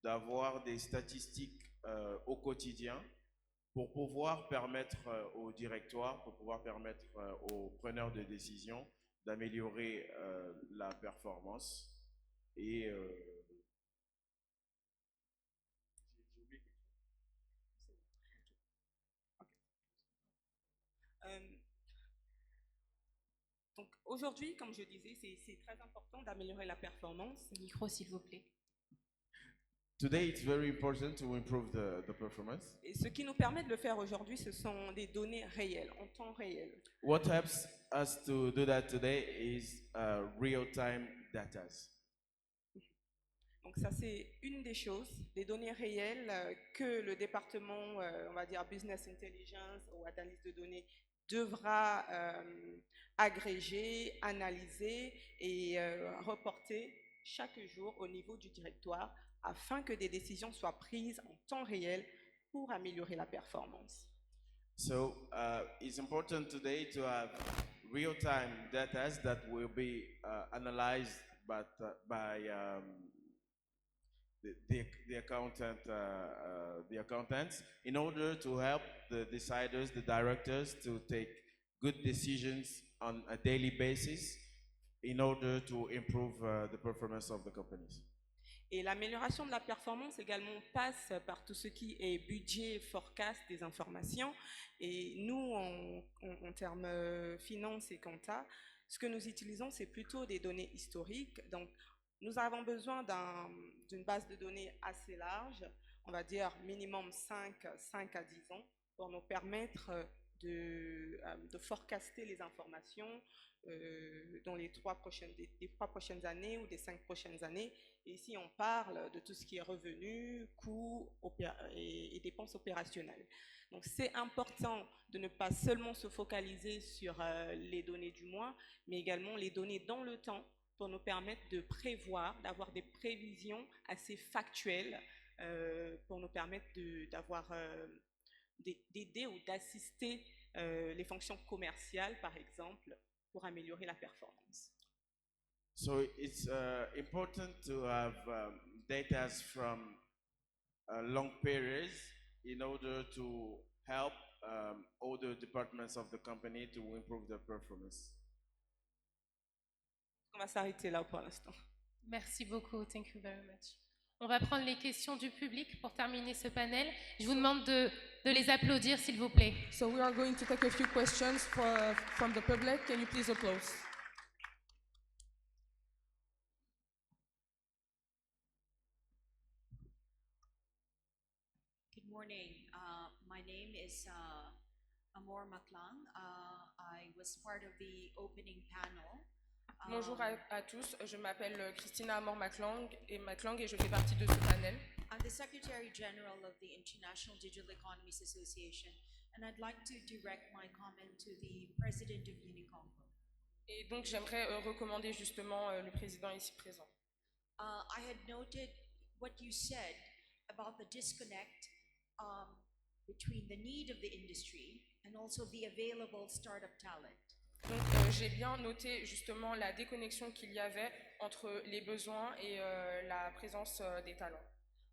d'avoir des statistiques au quotidien pour pouvoir permettre au directoire, pour pouvoir permettre aux preneurs de décision d'améliorer la performance et donc aujourd'hui, comme je disais, c'est très important d'améliorer la performance. Micro, s'il vous plaît. Today, it's very important to improve the performance. Et ce qui nous permet de le faire aujourd'hui, ce sont des données réelles, en temps réel. What helps us to do that today is real-time data. Donc ça, c'est une des choses, des données réelles que le département, on va dire business intelligence ou analyse de données, devra agréger, analyser et reporter chaque jour au niveau du directoire afin que des décisions soient prises en temps réel pour améliorer la performance. So it's important today to have real-time data that will be analyzed by the accountants in order to help the deciders, the directors, to take good decisions on a daily basis in order to improve the performance of the companies. Et l'amélioration de la performance également passe par tout ce qui est budget, forecast des informations. Et nous, en termes finance et compta, ce que nous utilisons, c'est plutôt des données historiques. Donc, nous avons besoin d'une base de données assez large, on va dire minimum 5 à 10 ans, pour nous permettre de forecaster les informations dans les 3 prochaines années ou des 5 prochaines années. Et ici, on parle de tout ce qui est revenus, coûts et dépenses opérationnelles. Donc, c'est important de ne pas seulement se focaliser sur les données du mois, mais également les données dans le temps pour nous permettre de prévoir, d'avoir des prévisions assez factuelles pour nous permettre d'avoir d'aider ou d'assister les fonctions commerciales, par exemple, pour améliorer la performance. So it's important to have data from long periods in order to help all the departments of the company to improve their performance. On va s'arrêter là pour l'instant. Merci beaucoup, thank you very much. On va prendre les questions du public pour terminer ce panel. Je vous demande de les applaudir, s'il vous plaît. So we are going to take a few questions from the public. Can you please applaud? Good morning. My name is Amor Maklang. I was part of the opening panel. Bonjour à tous, je m'appelle Christina Amor-Maklang et je fais partie de ce panel. I'm the Secretary General of the International Digital Economies Association, and I'd like to direct my comment to the President of Unicongo. Et donc j'aimerais recommander justement le président ici présent. I had noted what you said about the disconnect between the need of the industry and also the available startup talent. Donc j'ai bien noté justement la déconnexion qu'il y avait entre les besoins et la présence des talents.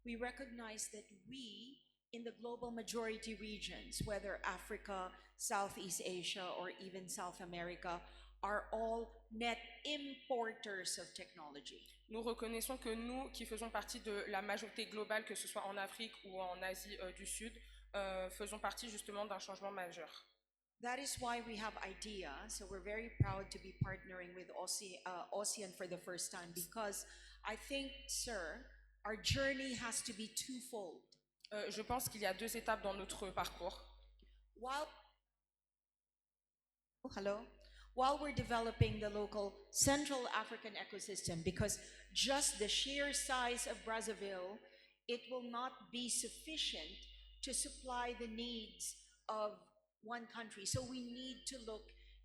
We recognize that we, in the global majority regions, whether Africa, Southeast Asia, or even South America, are all net importers of technology. Nous reconnaissons que nous, qui faisons partie de la majorité globale, que ce soit en Afrique ou en Asie du Sud, faisons partie justement d'un changement majeur. That is why we have IDEA, so we're very proud to be partnering with ASEAN for the first time, because I think, sir, our journey has to be twofold. Je pense qu'il y a deux étapes dans notre parcours. While we're developing the local Central African ecosystem, because just the sheer size of Brazzaville, it will not be sufficient to supply the needs of one country. So we need to look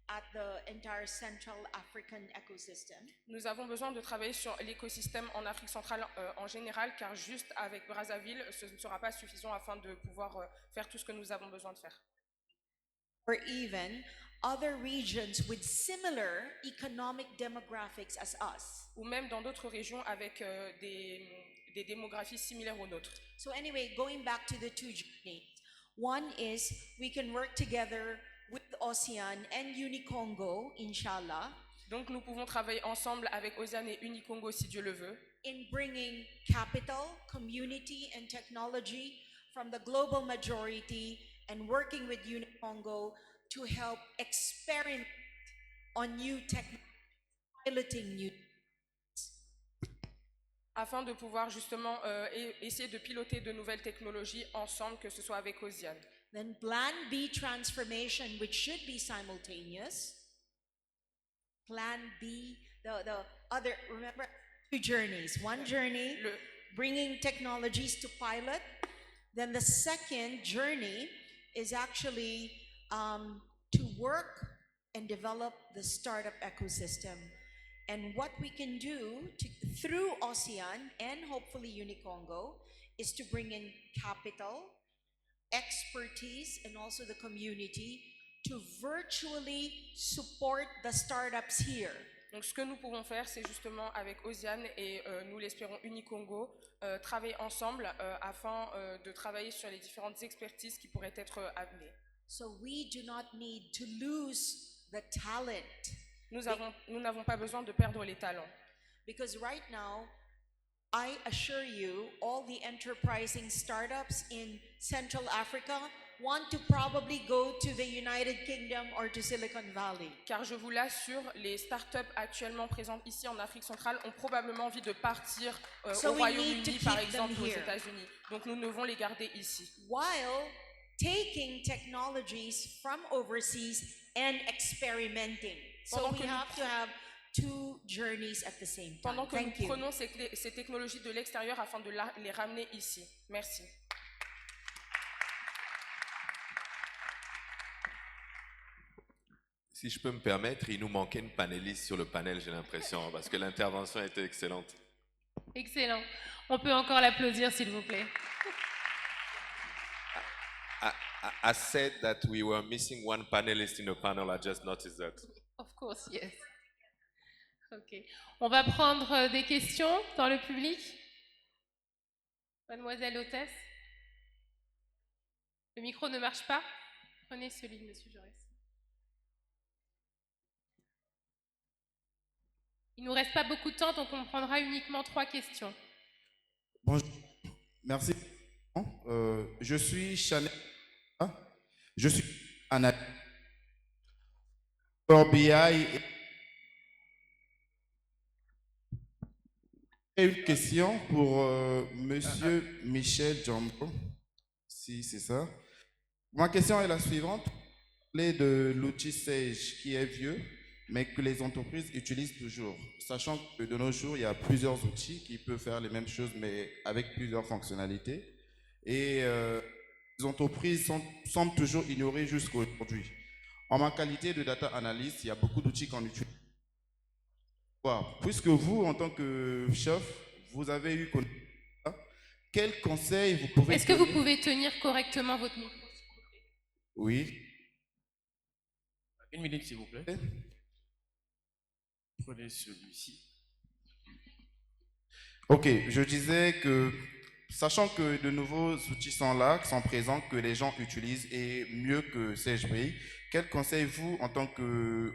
at the entire Central African ecosystem. Nous avons besoin de travailler sur l'écosystème en Afrique centrale en général, car juste avec Brazzaville, ce ne sera pas suffisant afin de pouvoir faire tout ce que nous avons besoin de faire. Or even other regions with similar economic demographics as us. Ou même dans d'autres régions avec des démographies similaires aux nôtres. So anyway, going back to the two journeys. One is we can work together with ASEAN and Unicongo, inshallah. Donc nous pouvons travailler ensemble avec ASEAN et Unicongo si Dieu le veut. In bringing capital, community and technology from the global majority and working with Unicongo to help experiment on new technology, piloting new. Afin de pouvoir justement essayer de piloter de nouvelles technologies ensemble, que ce soit avec ASEAN. Then Plan B transformation, which should be simultaneous. Plan B, the other, remember, two journeys. One journey, bringing technologies to pilot. Then the second journey is actually to work and develop the startup ecosystem. And what we can do through ASEAN and hopefully Unicongo is to bring in capital, expertise, and also the community to virtually support the startups here. Donc ce que nous pouvons faire, c'est justement avec ASEAN et nous l'espérons Unicongo, travailler ensemble afin de travailler sur les différentes expertises qui pourraient être amenées. So we do not need to lose the talent. Nous n'avons pas besoin de perdre les talents. Because right now, I assure you, all the enterprising startups in Central Africa want to probably go to the United Kingdom or to Silicon Valley. Car je vous l'assure, les startups actuellement présentes ici en Afrique centrale ont probablement envie de partir au Royaume-Uni, par exemple, aux États-Unis. Donc nous devons les garder ici. While taking technologies from overseas and experimenting. So we have to have two journeys at the same time. Pendant que nous prenons ces technologies de l'extérieur afin de les ramener ici. Merci. Si je peux me permettre, il nous manquait une panéliste sur le panel, j'ai l'impression, parce que l'intervention était excellente. Excellent. On peut encore l'applaudir, s'il vous plaît. Ah. I said that we were missing one panelist in the panel. I just noticed that. Of course, yes. Ok. On va prendre des questions dans le public. Mademoiselle hôtesse. Le micro ne marche pas. Prenez celui de Monsieur Jaurès. Il ne nous reste pas beaucoup de temps, donc on prendra uniquement 3 questions. Bonjour. Merci. Je suis Chanel. Je suis analyste Power BI. Et une question pour Monsieur Michel Jumbo, si c'est ça. Ma question est la suivante. Vous parlez de l'outil Sage qui est vieux, mais que les entreprises utilisent toujours, sachant que de nos jours, il y a plusieurs outils qui peuvent faire les mêmes choses, mais avec plusieurs fonctionnalités. Et les entreprises semblent toujours ignorer jusqu'à aujourd'hui. En ma qualité de data analyst, il y a beaucoup d'outils qu'on utilise. Puisque vous, en tant que chef, vous avez eu quel conseil vous pouvez Est-ce que vous pouvez tenir correctement votre micro? Oui. 1 minute, s'il vous plaît. Prenez celui-ci. Ok, je disais que, sachant que de nouveaux outils sont là, qui sont présents, que les gens utilisent, et mieux que CHBI, quel conseil vous, en tant que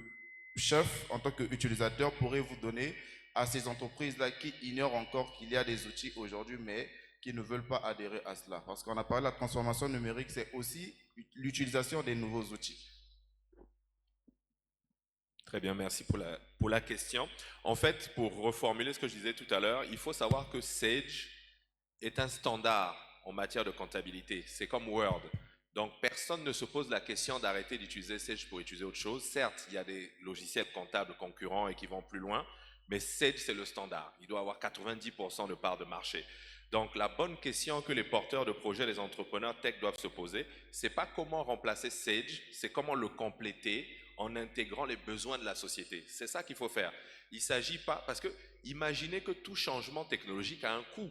chef, en tant qu'utilisateur, pourrez-vous donner à ces entreprises-là qui ignorent encore qu'il y a des outils aujourd'hui, mais qui ne veulent pas adhérer à cela? Parce qu'on a parlé de la transformation numérique, c'est aussi l'utilisation des nouveaux outils. Très bien, merci pour la question. En fait, pour reformuler ce que je disais tout à l'heure, il faut savoir que Sage est un standard en matière de comptabilité. C'est comme Word. Donc, personne ne se pose la question d'arrêter d'utiliser Sage pour utiliser autre chose. Certes, il y a des logiciels comptables concurrents et qui vont plus loin, mais Sage, c'est le standard. Il doit avoir 90% de part de marché. Donc, la bonne question que les porteurs de projets, les entrepreneurs tech doivent se poser, c'est pas comment remplacer Sage, c'est comment le compléter en intégrant les besoins de la société. C'est ça qu'il faut faire. Il ne s'agit pas, parce que imaginez que tout changement technologique a un coût.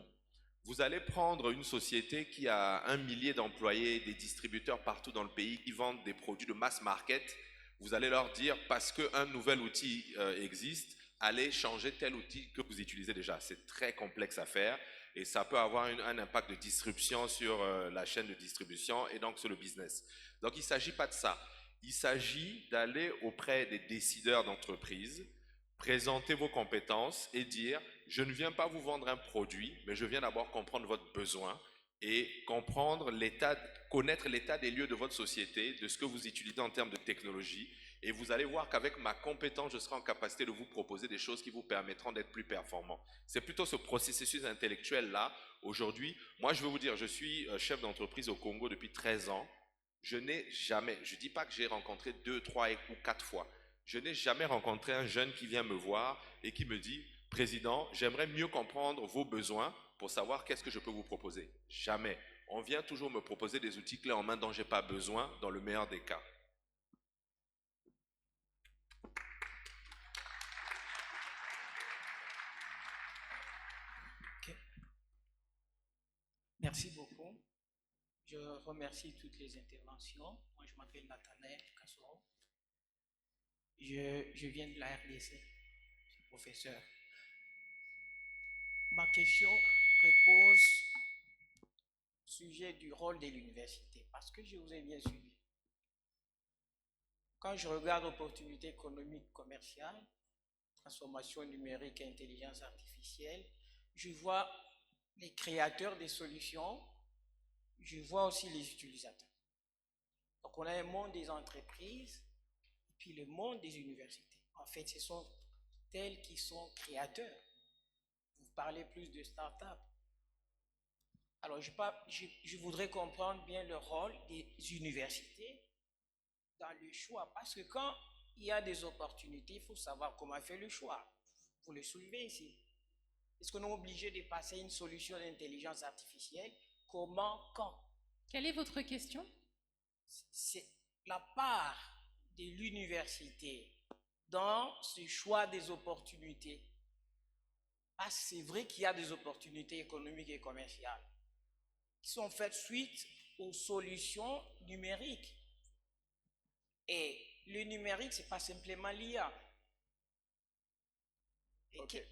Vous allez prendre une société qui a 1 millier d'employés, des distributeurs partout dans le pays qui vendent des produits de mass market. Vous allez leur dire, parce qu'un nouvel outil existe, allez changer tel outil que vous utilisez déjà. C'est très complexe à faire et ça peut avoir un impact de disruption sur la chaîne de distribution et donc sur le business. Donc, il ne s'agit pas de ça. Il s'agit d'aller auprès des décideurs d'entreprise, présenter vos compétences et dire « Je ne viens pas vous vendre un produit, mais je viens d'abord comprendre votre besoin et connaître l'état des lieux de votre société, de ce que vous utilisez en termes de technologie. Et vous allez voir qu'avec ma compétence, je serai en capacité de vous proposer des choses qui vous permettront d'être plus performants. » C'est plutôt ce processus intellectuel-là. Aujourd'hui, moi je veux vous dire, je suis chef d'entreprise au Congo depuis 13 ans. Je n'ai jamais, je ne dis pas que j'ai rencontré 2, 3 ou 4 fois, je n'ai jamais rencontré un jeune qui vient me voir et qui me dit « Président, j'aimerais mieux comprendre vos besoins pour savoir qu'est-ce que je peux vous proposer. » Jamais. On vient toujours me proposer des outils clés en main dont je n'ai pas besoin dans le meilleur des cas. Okay. Merci beaucoup. Je remercie toutes les interventions. Moi, je m'appelle Nathanaël Kassoro. Je viens de la RDC. Je suis professeur. Ma question repose au sujet du rôle de l'université, parce que je vous ai bien suivi. Quand je regarde opportunités économiques, commerciales, transformation numérique et intelligence artificielle, je vois les créateurs des solutions, je vois aussi les utilisateurs. Donc on a un monde des entreprises et puis le monde des universités. En fait, ce sont elles qui sont créateurs. Vous parlez plus de start-up. Alors je voudrais comprendre bien le rôle des universités dans le choix, parce que quand il y a des opportunités, il faut savoir comment faire le choix. Vous le soulevez ici. Est-ce qu'on est obligé de passer une solution d'intelligence artificielle? Comment, quand? Quelle est votre question? C'est la part de l'université dans ce choix des opportunités. Parce que c'est vrai qu'il y a des opportunités économiques et commerciales qui sont faites suite aux solutions numérique. Et le numérique, c'est pas simplement l'IA. Okay.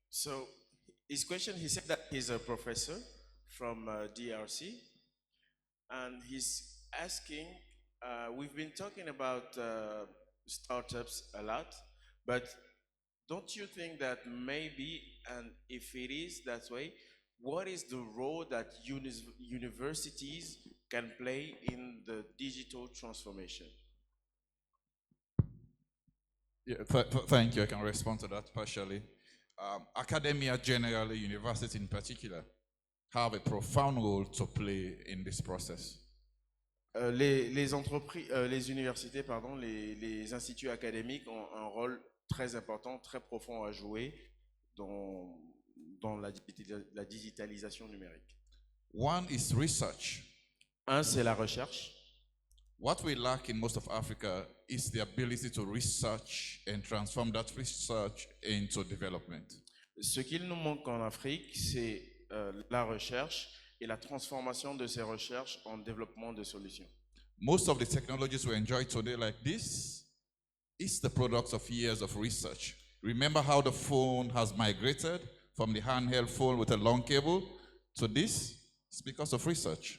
So his question, he said that he's a professor from DRC, and he's asking, we've been talking about startups a lot, but don't you think that maybe, and if it is that way, what is the role that universities can play in the digital transformation? Yeah, thank you. I can respond to that partially. Academia generally, university in particular, have a profound role to play in this process. Les entreprises, les universités, pardon, les instituts académiques ont un rôle très important, très profond à jouer dans la digitalisation numérique. One is research. Un, c'est la recherche. What we lack in most of Africa is the ability to research and transform that research into development. Ce qu'il nous manque en Afrique, c'est la recherche et la transformation de ces recherches en développement de solutions. Most of the technologies we enjoy today like this is the product of years of research. Remember how the phone has migrated from the handheld phone with a long cable to this? It's because of research.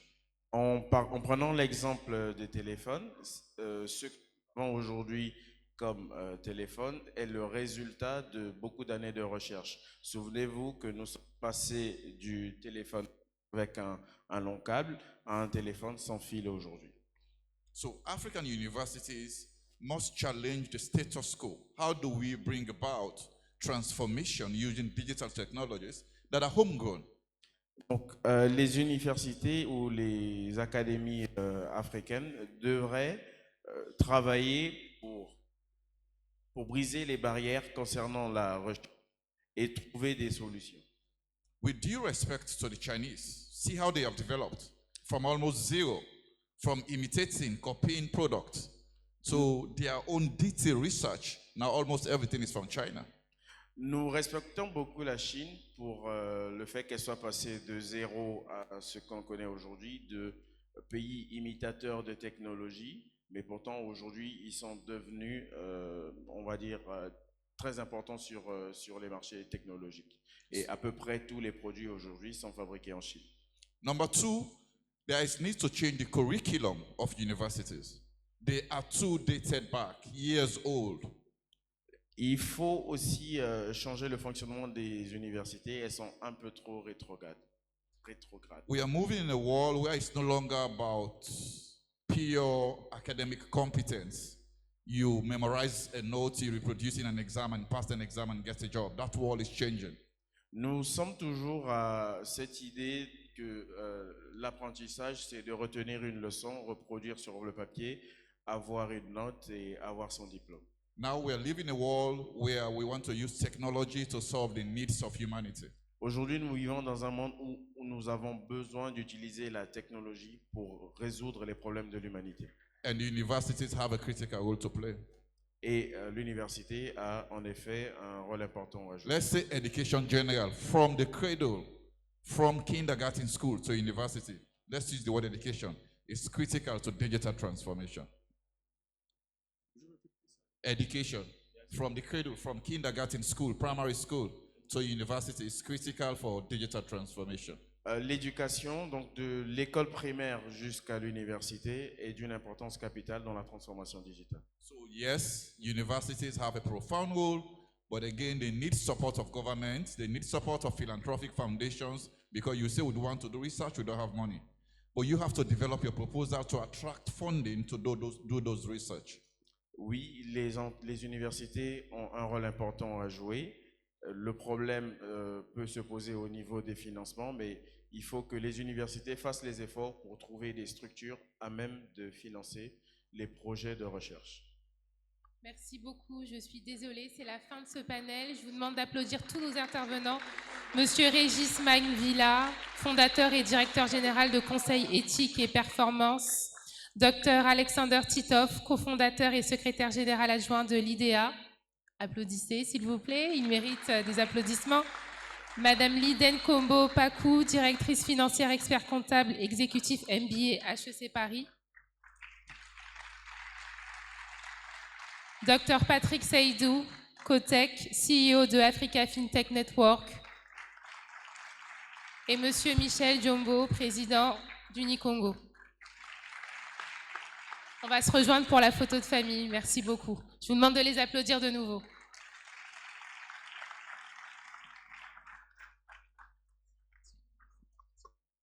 En prenant l'exemple des téléphones, ce qu'on vend aujourd'hui comme téléphone est le résultat de beaucoup d'années de recherche. Souvenez-vous que nous sommes passés du téléphone avec un long câble à un téléphone sans fil aujourd'hui. So African universities must challenge the status quo. How do we bring about transformation using digital technologies that are homegrown? Donc, les universités ou les académies africaines devraient travailler pour briser les barrières concernant la recherche et trouver des solutions. With due respect to the Chinese, see how they have developed from almost zero, from imitating, copying products to their own detailed research. Now almost everything is from China. Nous respectons beaucoup la Chine pour le fait qu'elle soit passée de zéro à ce qu'on connaît aujourd'hui, de pays imitateurs de technologie, mais pourtant aujourd'hui ils sont devenus, on va dire, très importants sur les marchés technologiques. Et à peu près tous les produits aujourd'hui sont fabriqués en Chine. Number two, there is need to change the curriculum of universities. They are too dated back, years old. Il faut aussi changer le fonctionnement des universités. Elles sont un peu trop rétrogrades. We are moving in a world where it's no longer about pure academic competence. You memorize a note, you reproduce in an exam and pass an exam and get a job. That world is changing. Nous sommes toujours à cette idée que l'apprentissage, c'est de retenir une leçon, reproduire sur le papier, avoir une note et avoir son diplôme. Now we are living in a world where we want to use technology to solve the needs of humanity. Aujourd'hui, nous vivons dans un monde où nous avons besoin d'utiliser la technologie pour résoudre les problèmes de l'humanité. And the universities have a critical role to play. Et l'université a en effet un rôle important à jouer. Let's say education general, from the cradle, from kindergarten school to university. Let's use the word education. It's critical to digital transformation. Education, from the cradle, from kindergarten school, primary school to university is critical for digital transformation. L'éducation, donc de l'école primaire jusqu'à l'université, est d'une importance capitale dans la transformation digitale. So yes, universities have a profound role, but again, they need support of government, they need support of philanthropic foundations, because you say we want to do research, we don't have money. But you have to develop your proposal to attract funding to do those research. Oui, les universités ont un rôle important à jouer. Le problème peut se poser au niveau des financements, mais il faut que les universités fassent les efforts pour trouver des structures à même de financer les projets de recherche. Merci beaucoup. Je suis désolée, c'est la fin de ce panel. Je vous demande d'applaudir tous nos intervenants. Monsieur Régis Magnevilla, fondateur et directeur général de Conseil éthique et performance. Docteur Alexander Titov, cofondateur et secrétaire général adjoint de l'IDEA. Applaudissez, s'il vous plaît, il mérite des applaudissements. Madame Liden Kombo Pakou, directrice financière, expert comptable, exécutif MBA HEC Paris. Dr Patrick Seydou, Cotec, CEO de Africa FinTech Network. Et Monsieur Michel Jombo, président d'Unicongo. On va se rejoindre pour la photo de famille. Merci beaucoup. Je vous demande de les applaudir de nouveau.